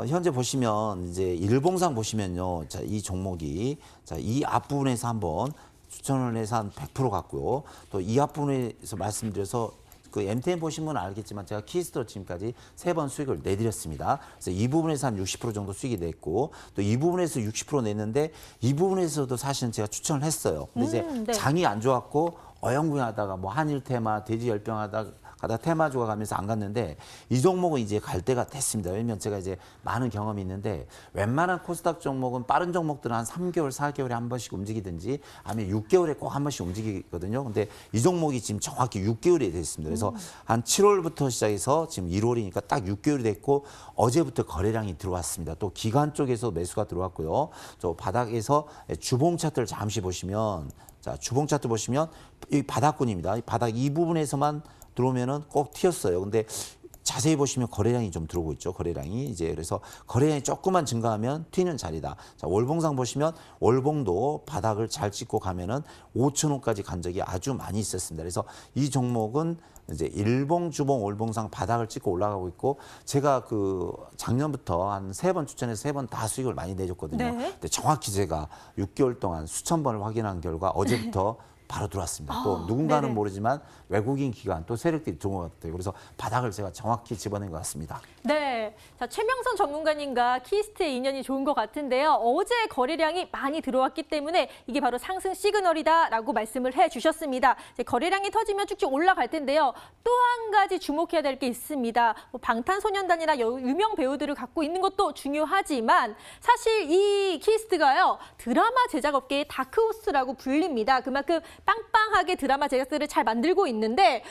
현재 보시면 이제 일봉상 보시면요. 자, 이 종목이 자, 이 앞부분에서 한번 추천을 해서 한 100% 갔고요. 또 이 앞부분에서 말씀드려서 그 MTN 보신 분은 알겠지만 제가 키스트로 지금까지 3번 수익을 내드렸습니다. 그래서 이 부분에서 한 60% 정도 수익이 냈고 또 이 부분에서 60% 냈는데 이 부분에서도 사실은 제가 추천을 했어요. 근데 이제 네. 장이 안 좋았고 어영부영하다가 뭐 한일 테마, 돼지 열병하다가 가다 테마주가 가면서 안 갔는데 이 종목은 이제 갈 때가 됐습니다. 왜냐면 제가 이제 많은 경험이 있는데 웬만한 코스닥 종목은 빠른 종목들은 한 3개월, 4개월에 한 번씩 움직이든지 아니면 6개월에 꼭 한 번씩 움직이거든요. 근데 이 종목이 지금 정확히 6개월이 됐습니다. 그래서 한 7월부터 시작해서 지금 1월이니까 딱 6개월이 됐고 어제부터 거래량이 들어왔습니다. 또 기관 쪽에서 매수가 들어왔고요. 저 바닥에서 주봉 차트를 잠시 보시면 자, 주봉 차트 보시면 이 바닥권입니다. 이 바닥 이 부분에서만 들어오면은 꼭 튀었어요. 근데 자세히 보시면 거래량이 좀 들어오고 있죠. 거래량이 이제 그래서 거래량이 조금만 증가하면 튀는 자리다. 자, 월봉상 보시면 월봉도 바닥을 잘 찍고 가면은 5,000원까지 간 적이 아주 많이 있었습니다. 그래서 이 종목은 이제 일봉, 주봉, 월봉상 바닥을 찍고 올라가고 있고 제가 그 작년부터 한 3번 추천해서 3번 다 수익을 많이 내줬거든요. 네. 근데 정확히 제가 6개월 동안 수천 번을 확인한 결과 어제부터 바로 들어왔습니다. 또 누군가는 네네. 모르지만 외국인 기관 또 세력들이 들어온 것 같아요. 그래서 바닥을 제가 정확히 집어낸 것 같습니다. 네, 자 최명선 전문가님과 키스트의 인연이 좋은 것 같은데요. 어제 거래량이 많이 들어왔기 때문에 이게 바로 상승 시그널이다라고 말씀을 해주셨습니다. 이제 거래량이 터지면 쭉쭉 올라갈 텐데요. 또 한 가지 주목해야 될 게 있습니다. 뭐 방탄소년단이나 유명 배우들을 갖고 있는 것도 중요하지만 사실 이 키스트가요 드라마 제작업계의 다크호스라고 불립니다. 그만큼 빵빵하게 드라마 제작들을 잘 만들고 있는데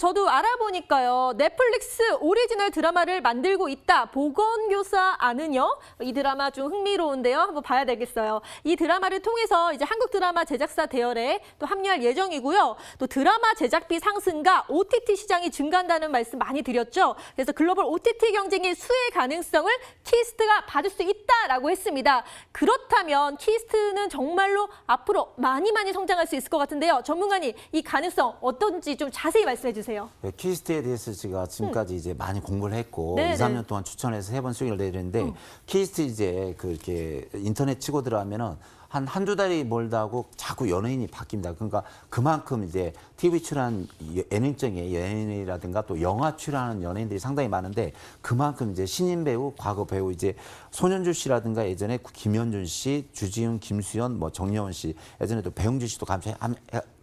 저도 알아보니까요. 넷플릭스 오리지널 드라마를 만들고 있다. 보건교사 아는요? 이 드라마 좀 흥미로운데요. 한번 봐야 되겠어요. 이 드라마를 통해서 이제 한국 드라마 제작사 대열에 또 합류할 예정이고요. 또 드라마 제작비 상승과 OTT 시장이 증가한다는 말씀 많이 드렸죠. 그래서 글로벌 OTT 경쟁의 수혜 가능성을 키스트가 받을 수 있다라고 했습니다. 그렇다면 키스트는 정말로 앞으로 많이 성장할 수 있을 것 같은데요. 전문가님, 이 가능성 어떤지 좀 자세히 말씀해 주세요. 키스트에 대해서 제가 지금까지 이제 많이 공부를 했고 네, 2, 3년 동안 추천해서 3번 수익을 내드렸는데 키스트 이제 그렇게 인터넷 치고 들어가면은 한두 달이 멀다 하고 자꾸 연예인이 바뀝니다. 그러니까 그만큼 이제 TV 출연 예능적인 연예인이라든가 또 영화 출연하는 연예인들이 상당히 많은데 그만큼 이제 신인 배우, 과거 배우 이제 손현주 씨라든가 예전에 김현준 씨, 주지훈, 김수현, 뭐 정여원 씨 예전에 또 배용준 씨도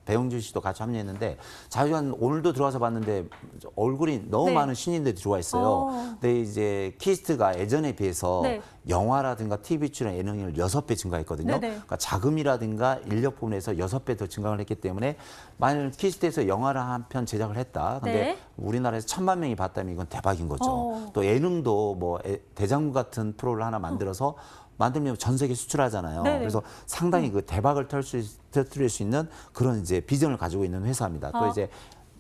배용준 씨도 같이 합류했는데 자유한 오늘도 들어와서 봤는데 얼굴이 너무 네. 많은 신인들이 들어와 있어요. 근데 이제 키스트가 예전에 비해서 네. 영화라든가 TV 출연 예능률 6배 증가했거든요. 네네. 그러니까 자금이라든가 인력 부분에서 6배 더 증강을 했기 때문에 만일 키스트에서 영화를 한 편 제작을 했다. 근데 네. 우리나라에서 1000만 명이 봤다면 이건 대박인 거죠. 어. 또 예능도 뭐 대장부 같은 프로를 하나 만들어서 만들면 전 세계 수출하잖아요. 네네. 그래서 상당히 그 대박을 터뜨릴 수 있는 그런 이제 비전을 가지고 있는 회사입니다. 또 이제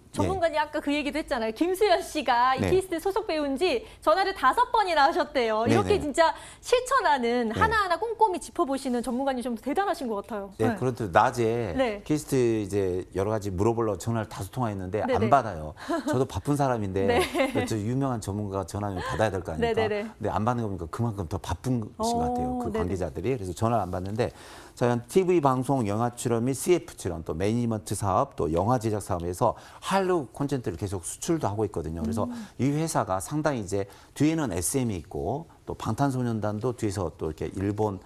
전문가님 아까 그 얘기도 했잖아요. 김수현 씨가 이 네. 키스트 소속 배우인지 전화를 5번이나 하셨대요. 네네. 이렇게 진짜 실천하는 네. 하나하나 꼼꼼히 짚어보시는 전문가님 좀 대단하신 것 같아요. 네, 그런데 낮에 네. 키스트 이제 여러 가지 물어보려고 전화를 5통화했는데 네네. 안 받아요. 저도 바쁜 사람인데 네. 저 유명한 전문가가 전화하면 받아야 될 거 아닙니까? 네네네. 근데 안 받는 거 보니까 그만큼 더 바쁜 것 같아요. 그 네네. 관계자들이. 그래서 전화를 안 받는데 저는 TV 방송, 영화 출연 및 CF 출연, 또 매니지먼트 사업, 또 영화 제작 사업에서 한류 콘텐츠를 계속 수출도 하고 있거든요. 그래서 이 회사가 상당히 이제 뒤에는 SM이 있고 또 방탄소년단도 뒤에서 또 이렇게 일본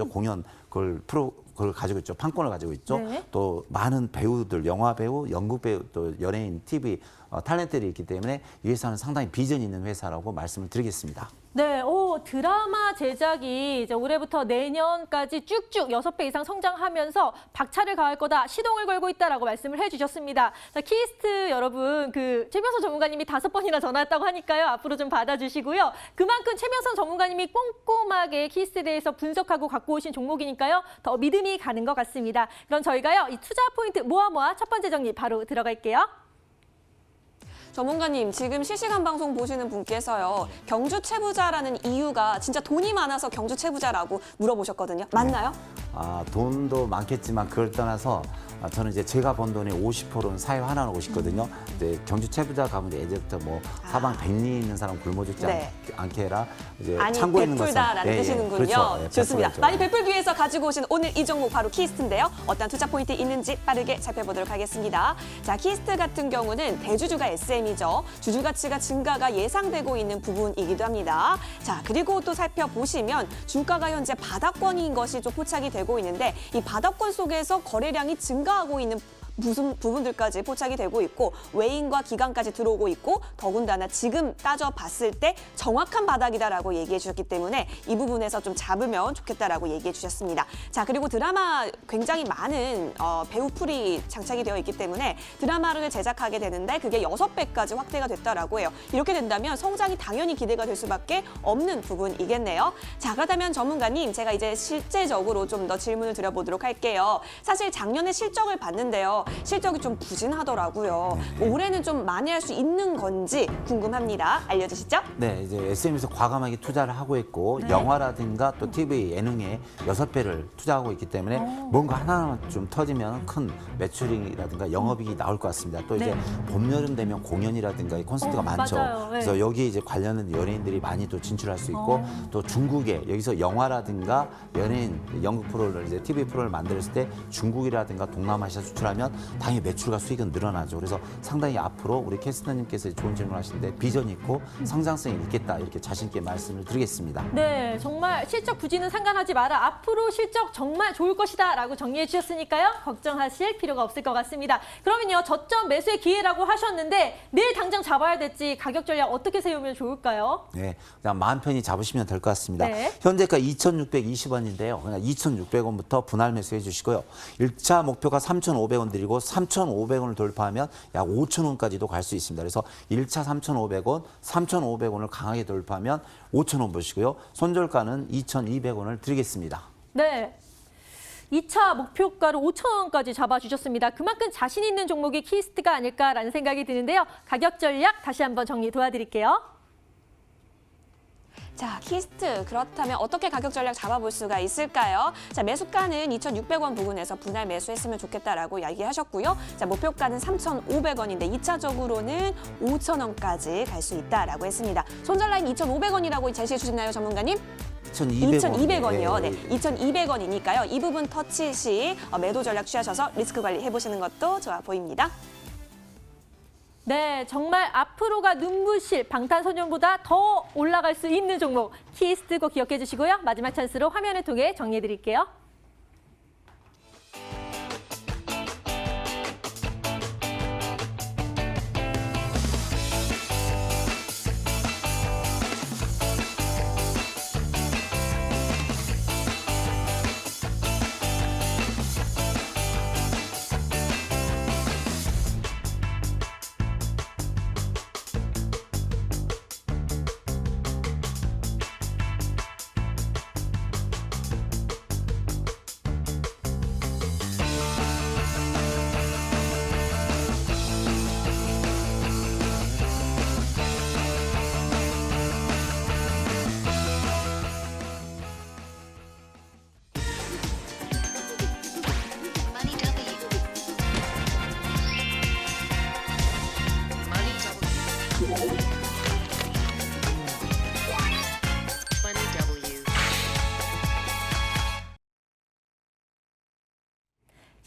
공연 그걸 가지고 있죠. 판권을 가지고 있죠. 네. 또 많은 배우들, 영화 배우, 연극 배우, 또 연예인, TV 탤런트들이 있기 때문에 이 회사는 상당히 비전이 있는 회사라고 말씀을 드리겠습니다. 네, 드라마 제작이 이제 올해부터 내년까지 쭉쭉 6배 이상 성장하면서 박차를 가할 거다, 시동을 걸고 있다라고 말씀을 해주셨습니다. 자, 키스트 여러분, 최명선 전문가님이 5번이나 전화했다고 하니까요. 앞으로 좀 받아주시고요. 그만큼 최명선 전문가님이 꼼꼼하게 키스트에 대해서 분석하고 갖고 오신 종목이니까요. 더 믿음이 가는 것 같습니다. 그럼 저희가요, 이 투자 포인트 모아 첫 번째 정리 바로 들어갈게요. 전문가님, 지금 실시간 방송 보시는 분께서요. 경주 최부자라는 이유가 진짜 돈이 많아서 경주 최부자라고 물어보셨거든요. 맞나요? 돈도 많겠지만 그걸 떠나서 저는 이제 제가 번 돈의 50%는 사회 환원하고 싶거든요. 이제 경주 최부자 가면 이제 예전부터 뭐 사방 백리 있는 사람 굶어 죽지 네. 않게 해라. 이제 아니, 참고 있는 것은 베풀다라는 뜻이는군요. 그렇죠. 예, 좋습니다. 베풀죠. 많이 베풀기 위해서 가지고 오신 오늘 이 종목 바로 키스트인데요. 어떤 투자 포인트 있는지 빠르게 살펴보도록 하겠습니다. 자, 키스트 같은 경우는 대주주가 SM이죠. 주주 가치가 증가가 예상되고 있는 부분이기도 합니다. 자, 그리고 또 살펴보시면 주가가 현재 바닥권인 것이 좀 포착이 되고 있는데 이 바닥권 속에서 거래량이 증가하고 있는 무슨 부분들까지 포착이 되고 있고 외인과 기관까지 들어오고 있고 더군다나 지금 따져봤을 때 정확한 바닥이다라고 얘기해 주셨기 때문에 이 부분에서 좀 잡으면 좋겠다라고 얘기해 주셨습니다. 자, 그리고 드라마 굉장히 많은 배우풀이 장착이 되어 있기 때문에 드라마를 제작하게 되는데 그게 6배까지 확대가 됐다라고 해요. 이렇게 된다면 성장이 당연히 기대가 될 수밖에 없는 부분이겠네요. 자, 그렇다면 전문가님, 제가 이제 실제적으로 좀 더 질문을 드려보도록 할게요. 사실 작년에 실적을 봤는데요. 실적이 좀 부진하더라고요. 올해는 좀 많이 할 수 있는 건지 궁금합니다. 알려주시죠. 네, 이제 SM에서 과감하게 투자를 하고 있고 영화라든가 또 TV 예능에 6배를 투자하고 있기 때문에 뭔가 하나만 좀 터지면 큰 매출이라든가 영업이익이 나올 것 같습니다. 또 이제 봄, 여름 되면 공연이라든가 콘서트가 많죠. 맞아요. 네. 그래서 여기에 이제 관련된 연예인들이 많이 또 진출할 수 있고 또 중국에 여기서 영화라든가 연예인, 연극 프로를 이제 TV 프로를 만들었을 때 중국이라든가 동남아시아 수출하면 당연히 매출과 수익은 늘어나죠. 그래서 상당히 앞으로 우리 캐스터님께서 좋은 질문하시는데 비전이 있고 성장성이 있겠다 이렇게 자신 있게 말씀을 드리겠습니다. 네, 정말 실적 부진은 상관하지 마라. 앞으로 실적 정말 좋을 것이다 라고 정리해 주셨으니까요. 걱정하실 필요가 없을 것 같습니다. 그러면요, 저점 매수의 기회라고 하셨는데 내일 당장 잡아야 될지 가격 전략 어떻게 세우면 좋을까요? 네, 그냥 마음 편히 잡으시면 될 것 같습니다. 네. 현재가 2,620원인데요. 그냥 2,600원부터 분할 매수해 주시고요. 1차 목표가 3,500원 드리고 3,500원을 돌파하면 약 5,000원까지도 갈 수 있습니다. 그래서 1차 3,500원, 3,500원을 강하게 돌파하면 5,000원 보시고요. 손절가는 2,200원을 드리겠습니다. 네. 2차 목표가로 5,000원까지 잡아주셨습니다. 그만큼 자신 있는 종목이 키스트가 아닐까라는 생각이 드는데요. 가격 전략 다시 한번 정리 도와드릴게요. 자, 키스트. 그렇다면 어떻게 가격 전략 잡아볼 수가 있을까요? 자, 매수가는 2,600원 부근에서 분할 매수했으면 좋겠다라고 이야기하셨고요. 자, 목표가는 3,500원인데 2차적으로는 5,000원까지 갈 수 있다라고 했습니다. 손절 라인 2,500원이라고 제시해 주시나요, 전문가님? 2,200원이요. 네, 2,200원이니까요. 이 부분 터치 시 매도 전략 취하셔서 리스크 관리 해보시는 것도 좋아 보입니다. 네, 정말 앞으로가 눈부실 방탄소년보다 더 올라갈 수 있는 종목 키스트 꼭 기억해 주시고요. 마지막 찬스로 화면을 통해 정리해 드릴게요.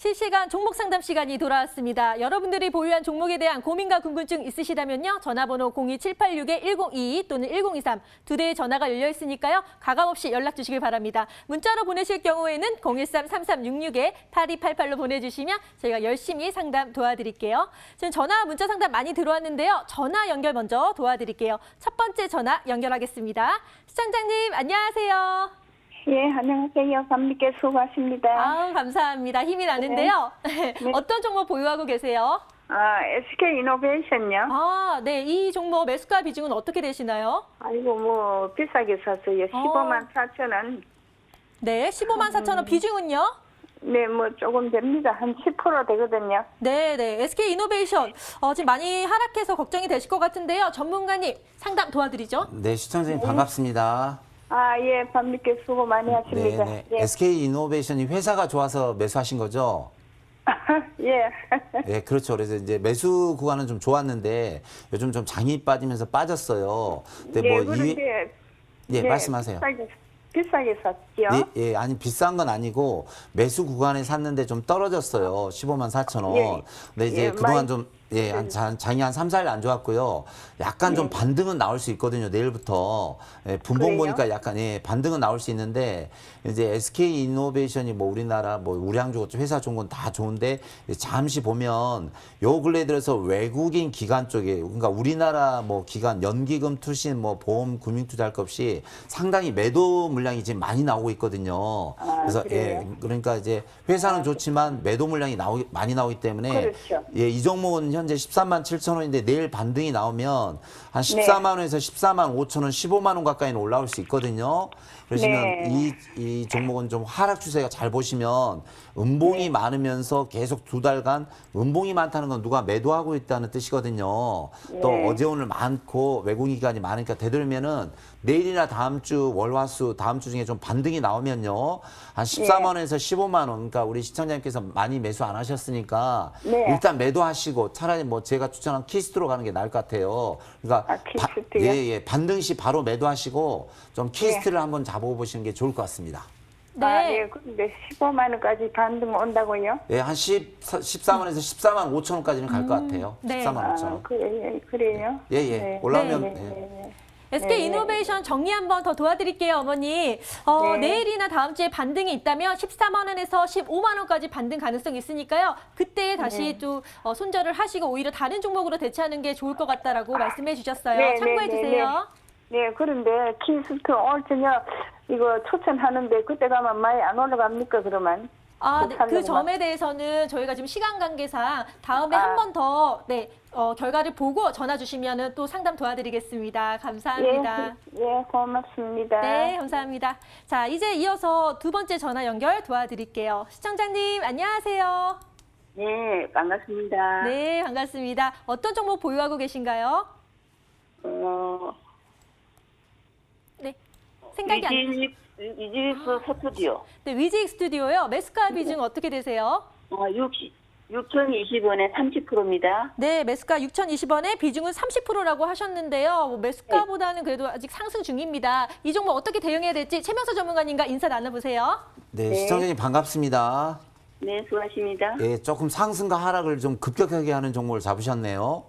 실시간 종목 상담 시간이 돌아왔습니다. 여러분들이 보유한 종목에 대한 고민과 궁금증 있으시다면요. 전화번호 02786-1022 또는 1023 두 대의 전화가 열려 있으니까요. 가감없이 연락 주시길 바랍니다. 문자로 보내실 경우에는 013-3366-8288로 보내주시면 저희가 열심히 상담 도와드릴게요. 지금 전화 문자 상담 많이 들어왔는데요. 전화 연결 먼저 도와드릴게요. 첫 번째 전화 연결하겠습니다. 시청자님 안녕하세요. 예, 안녕하세요. 밤늦게 수고하십니다. 아우, 감사합니다. 힘이 나는데요. 네. 어떤 종목 보유하고 계세요? SK 이노베이션요? 네. 이 종목 매수가 비중은 어떻게 되시나요? 아이고, 뭐, 비싸게 샀어요. 15만 4천 원. 네. 15만 4천 원 비중은요? 네, 뭐, 조금 됩니다. 한 10% 되거든요. 네. SK 이노베이션. 지금 많이 하락해서 걱정이 되실 것 같은데요. 전문가님 상담 도와드리죠. 네, 시청자님 반갑습니다. 예, 밤늦게 수고 많이 하십니다. 네. 예. SK 이노베이션이 회사가 좋아서 매수하신 거죠? 예. 네, 그렇죠. 그래서 이제 매수 구간은 좀 좋았는데 요즘 좀 장이 빠지면서 빠졌어요. 근데 예, 뭐 그런데. 예, 말씀하세요. 비싸게 샀죠? 예, 아니 비싼 건 아니고 매수 구간에 샀는데 좀 떨어졌어요. 15만 4천 원. 예. 근데 이제 예, 그동안 많이- 좀 장이 한 3, 4일 안 좋았고요. 약간 좀 반등은 나올 수 있거든요. 내일부터. 분봉 그래요? 보니까 약간 반등은 나올 수 있는데 이제 SK 이노베이션이 뭐 우리나라 뭐 우량주 회사 좋은 건 다 좋은데 잠시 보면 요 근래 들어서 외국인 기관 쪽에 그러니까 우리나라 뭐 기관 연기금 투신 뭐 보험 금융 투자할 것 없이 상당히 매도 물량이 지금 많이 나오고 있거든요. 그래서 그래요? 그러니까 이제 회사는 좋지만 매도 물량이 많이 나오기 때문에 그렇죠. 이 종목은 현재 13만 7천 원인데 내일 반등이 나오면 한 14만 원에서 14만 5천 원, 15만 원 가까이는 올라올 수 있거든요. 그러시면 네. 이 종목은 좀 하락 추세가 잘 보시면 음봉이 많으면서 계속 두 달간 음봉이 많다는 건 누가 매도하고 있다는 뜻이거든요. 또 어제 오늘 많고 외국인 기관이 많으니까 되돌면은 내일이나 다음 주 월화수 다음 주 중에 좀 반등이 나오면요. 한 14만 원에서 15만 원. 그러니까 우리 시청자님께서 많이 매수 안 하셨으니까 네. 일단 매도하시고 차라리 뭐 제가 추천한 키스트로 가는 게 나을 것 같아요. 그러니까 키스트요? 반등 시 바로 매도하시고 좀 키스트를 한번 잡아보시는 게 좋을 것 같습니다. 네, 그런데 15만 원까지 반등 온다고요? 예, 한 14만 원에서 14만 5천 원까지는 갈 것 같아요. 네. 14만 5천 원. 그래요? 예. 네. 올라오면 네. SK 이노베이션 정리 한번 더 도와드릴게요, 어머니. 네. 내일이나 다음 주에 반등이 있다면 14만 원에서 15만 원까지 반등 가능성이 있으니까요. 그때 다시 또 손절을 하시고 오히려 다른 종목으로 대체하는 게 좋을 것 같다라고 말씀해 주셨어요. 네, 참고해 네, 네, 주세요. 네, 그런데 키스트 오늘 저녁 이거 추천하는데 그때 가면 많이 안 올라갑니까, 그러면? 네, 그 살려고 점에 대해서는 저희가 지금 시간 관계상 다음에 아. 한 번 더 결과를 보고 전화 주시면 또 상담 도와드리겠습니다. 감사합니다. 예, 고맙습니다. 네, 감사합니다. 자, 이제 이어서 두 번째 전화 연결 도와드릴게요. 시청자님, 안녕하세요. 네, 반갑습니다. 네, 반갑습니다. 어떤 종목 보유하고 계신가요? 네. 생각이 안 이지익스 스튜디오. 네, 위직 스튜디오요. 매수가 비중 어떻게 되세요? 6,020원에 30%입니다. 네, 매수가 6,020원에 비중은 30%라고 하셨는데요. 뭐 매수가보다는 그래도 아직 상승 중입니다. 이 종목 어떻게 대응해야 될지 최명서 전문가님과 인사 나눠보세요. 네, 시청자님 반갑습니다. 네, 수고하십니다. 예, 조금 상승과 하락을 좀 급격하게 하는 종목을 잡으셨네요.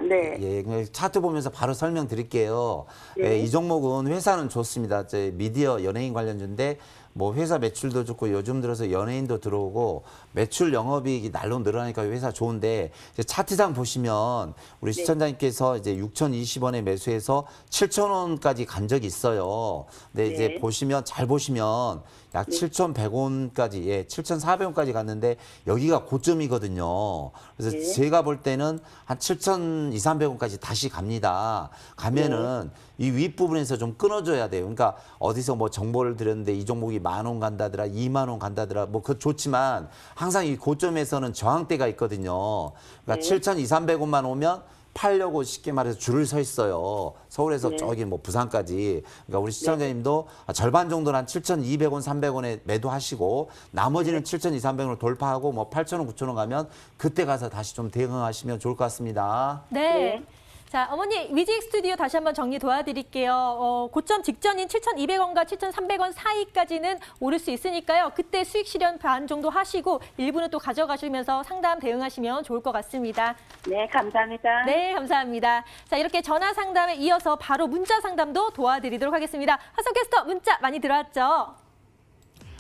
네. 예, 차트 보면서 바로 설명드릴게요. 예, 이 종목은 회사는 좋습니다. 미디어 연예인 관련주인데 뭐 회사 매출도 좋고 요즘 들어서 연예인도 들어오고 매출 영업이익이 날로 늘어나니까 회사 좋은데 이제 차트상 보시면 우리 시청자님께서 이제 6,020원에 매수해서 7,000원까지 간 적이 있어요. 근데 이제 보시면 잘 보시면 약 7,100원까지, 7,400원까지 갔는데 여기가 고점이거든요. 그래서 제가 볼 때는 한 7,200~300원까지 다시 갑니다. 가면은 이 윗부분에서 좀 끊어줘야 돼요. 그러니까 어디서 뭐 정보를 드렸는데 이 종목이 10,000원 간다더라, 20,000원 간다더라, 뭐 그거 좋지만 항상 이 고점에서는 저항대가 있거든요. 그러니까 7,200~300원만 오면 팔려고 쉽게 말해서 줄을 서 있어요. 서울에서 저기 뭐 부산까지. 그러니까 우리 시청자님도 절반 정도는 한 7,200원, 300원에 매도하시고 나머지는 7,200~300원을 돌파하고 뭐 8,000원, 9,000원 가면 그때 가서 다시 좀 대응하시면 좋을 것 같습니다. 네. 자, 어머니 위직 스튜디오 다시 한번 정리 도와드릴게요. 고점 직전인 7,200원과 7,300원 사이까지는 오를 수 있으니까요. 그때 수익 실현 반 정도 하시고 일부는 또 가져가시면서 상담 대응하시면 좋을 것 같습니다. 네, 감사합니다. 네, 감사합니다. 자, 이렇게 전화 상담에 이어서 바로 문자 상담도 도와드리도록 하겠습니다. 화성 캐스터 문자 많이 들어왔죠?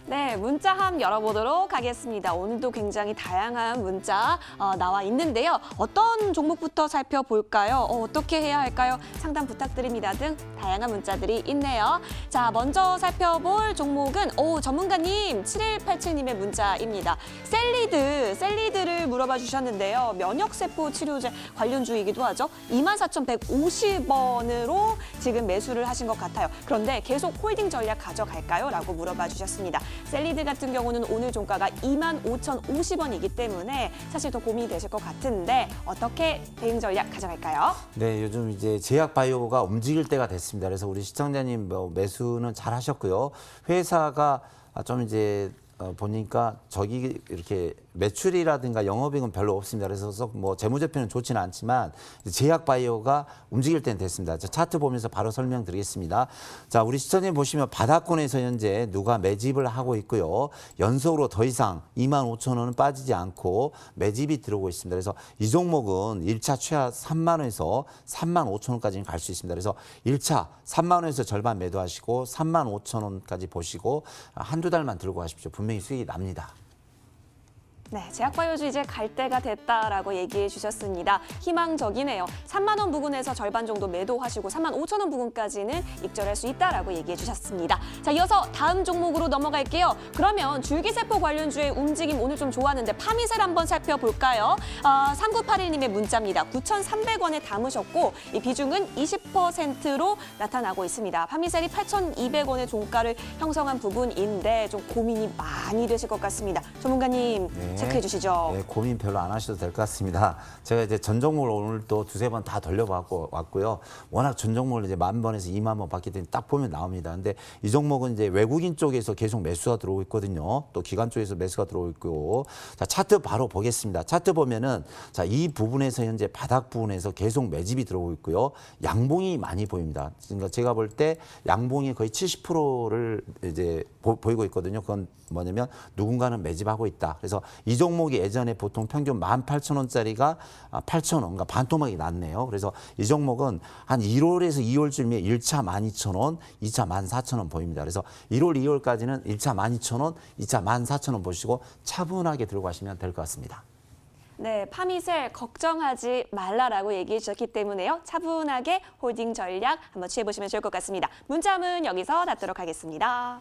네, 문자함 열어보도록 하겠습니다. 오늘도 굉장히 다양한 문자 나와 있는데요. 어떤 종목부터 살펴볼까요? 어떻게 해야 할까요? 상담 부탁드립니다 등 다양한 문자들이 있네요. 자, 먼저 살펴볼 종목은 전문가님 7187님의 문자입니다. 셀리드를 물어봐 주셨는데요. 면역세포 치료제 관련주이기도 하죠. 24,150원으로 지금 매수를 하신 것 같아요. 그런데 계속 홀딩 전략 가져갈까요? 라고 물어봐 주셨습니다. 셀리드 같은 경우는 오늘 종가가 25,050원이기 때문에 사실 더 고민이 되실 것 같은데 어떻게 대응 전략 가져갈까요? 네, 요즘 이제 제약바이오가 움직일 때가 됐습니다. 그래서 우리 시청자님 매수는 잘 하셨고요. 회사가 좀 이제 보니까 저기 이렇게 매출이라든가 영업이익은 별로 없습니다. 그래서 뭐 재무제표는 좋지는 않지만 제약바이오가 움직일 때는 됐습니다. 자, 차트 보면서 바로 설명드리겠습니다. 자, 우리 시청자님 보시면 바닥권에서 현재 누가 매집을 하고 있고요. 연속으로 더 이상 25,000원은 빠지지 않고 매집이 들어오고 있습니다. 그래서 이 종목은 1차 최하 3만 원에서 35,000원까지는 갈 수 있습니다. 그래서 1차 3만 원에서 절반 매도하시고 35,000원까지 보시고 한두 달만 들고 가십시오. 분명히 수익이 납니다. 네, 제약바이오주 이제 갈 때가 됐다라고 얘기해 주셨습니다. 희망적이네요. 3만 원 부근에서 절반 정도 매도하시고 35,000원 부근까지는 익절할 수 있다라고 얘기해 주셨습니다. 자, 이어서 다음 종목으로 넘어갈게요. 그러면 줄기세포 관련주의 움직임 오늘 좀 좋았는데 파미셀 한번 살펴볼까요? 3981님의 문자입니다. 9,300원에 담으셨고 이 비중은 20%로 나타나고 있습니다. 파미셀이 8,200원의 종가를 형성한 부분인데 좀 고민이 많이 되실 것 같습니다. 전문가님. 네. 체크해 주시죠. 네, 고민 별로 안 하셔도 될 것 같습니다. 제가 이제 전 종목을 오늘 또 두세 번 다 돌려봤고 왔고요. 워낙 전 종목을 이제 10,000번에서 20,000번 봤기 때문에 딱 보면 나옵니다. 근데 이 종목은 이제 외국인 쪽에서 계속 매수가 들어오고 있거든요. 또 기관 쪽에서 매수가 들어오고 있고. 자, 차트 바로 보겠습니다. 차트 보면은 자, 이 부분에서 현재 바닥 부분에서 계속 매집이 들어오고 있고요. 양봉이 많이 보입니다. 그러니까 제가 볼 때 양봉이 거의 70%를 이제 보이고 있거든요. 그건 뭐냐면 누군가는 매집하고 있다. 그래서 이 종목이 예전에 보통 평균 18,000원짜리가 8,000원, 그러니까 반토막이 났네요. 그래서 이 종목은 한 1월에서 2월쯤에 1차 12,000원, 2차 14,000원 보입니다. 그래서 1월, 2월까지는 1차 12,000원, 2차 14,000원 보시고 차분하게 들고 가시면 될 것 같습니다. 네, 파미셀 걱정하지 말라라고 얘기해 주셨기 때문에요. 차분하게 홀딩 전략 한번 취해보시면 좋을 것 같습니다. 문자문 여기서 닫도록 하겠습니다.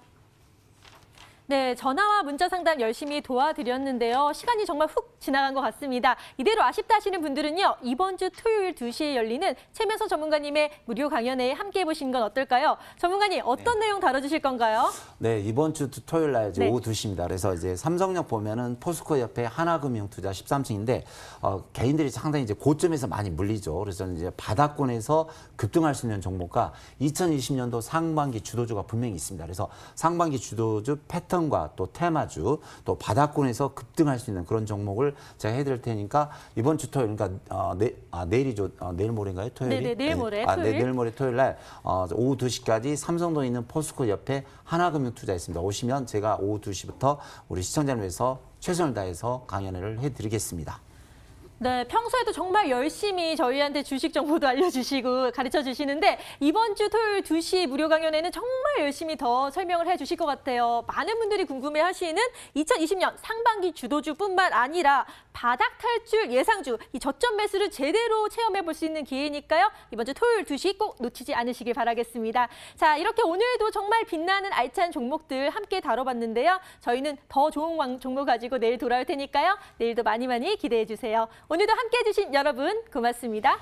네, 전화와 문자 상담 열심히 도와드렸는데요. 시간이 정말 훅 지나간 것 같습니다. 이대로 아쉽다 하시는 분들은요. 이번 주 토요일 2시에 열리는 최면서 전문가님의 무료 강연에 함께해 보시는 건 어떨까요? 전문가님, 어떤 내용 다뤄주실 건가요? 네, 이번 주 토요일 날 이제 네. 오후 2시입니다. 그래서 이제 삼성역 보면은 포스코 옆에 하나금융투자 13층인데 개인들이 상당히 이제 고점에서 많이 물리죠. 그래서 이제 바닥권에서 급등할 수 있는 종목과 2020년도 상반기 주도주가 분명히 있습니다. 그래서 상반기 주도주 패턴과 또 테마주 또 바닥권에서 급등할 수 있는 그런 종목을 제가 해드릴 테니까 이번 주 토요일 그러니까 내일이죠. 내일 모레인가요? 토요일이? 네네, 내일 모레 네, 토요일. 내일 모레 토요일 날 오후 2시까지 삼성동에 있는 포스코 옆에 하나금융투자 있습니다. 오시면 제가 오후 2시부터 우리 시청자를 위해서 최선을 다해서 강연을 해드리겠습니다. 네, 평소에도 정말 열심히 저희한테 주식 정보도 알려주시고 가르쳐 주시는데 이번 주 토요일 2시 무료 강연에는 정말 열심히 더 설명을 해주실 것 같아요. 많은 분들이 궁금해하시는 2020년 상반기 주도주뿐만 아니라 바닥 탈출 예상주, 이 저점 매수를 제대로 체험해 볼 수 있는 기회니까요. 이번 주 토요일 2시 꼭 놓치지 않으시길 바라겠습니다. 자, 이렇게 오늘도 정말 빛나는 알찬 종목들 함께 다뤄봤는데요. 저희는 더 좋은 종목 가지고 내일 돌아올 테니까요. 내일도 많이 기대해 주세요. 오늘도 함께해 주신 여러분 고맙습니다.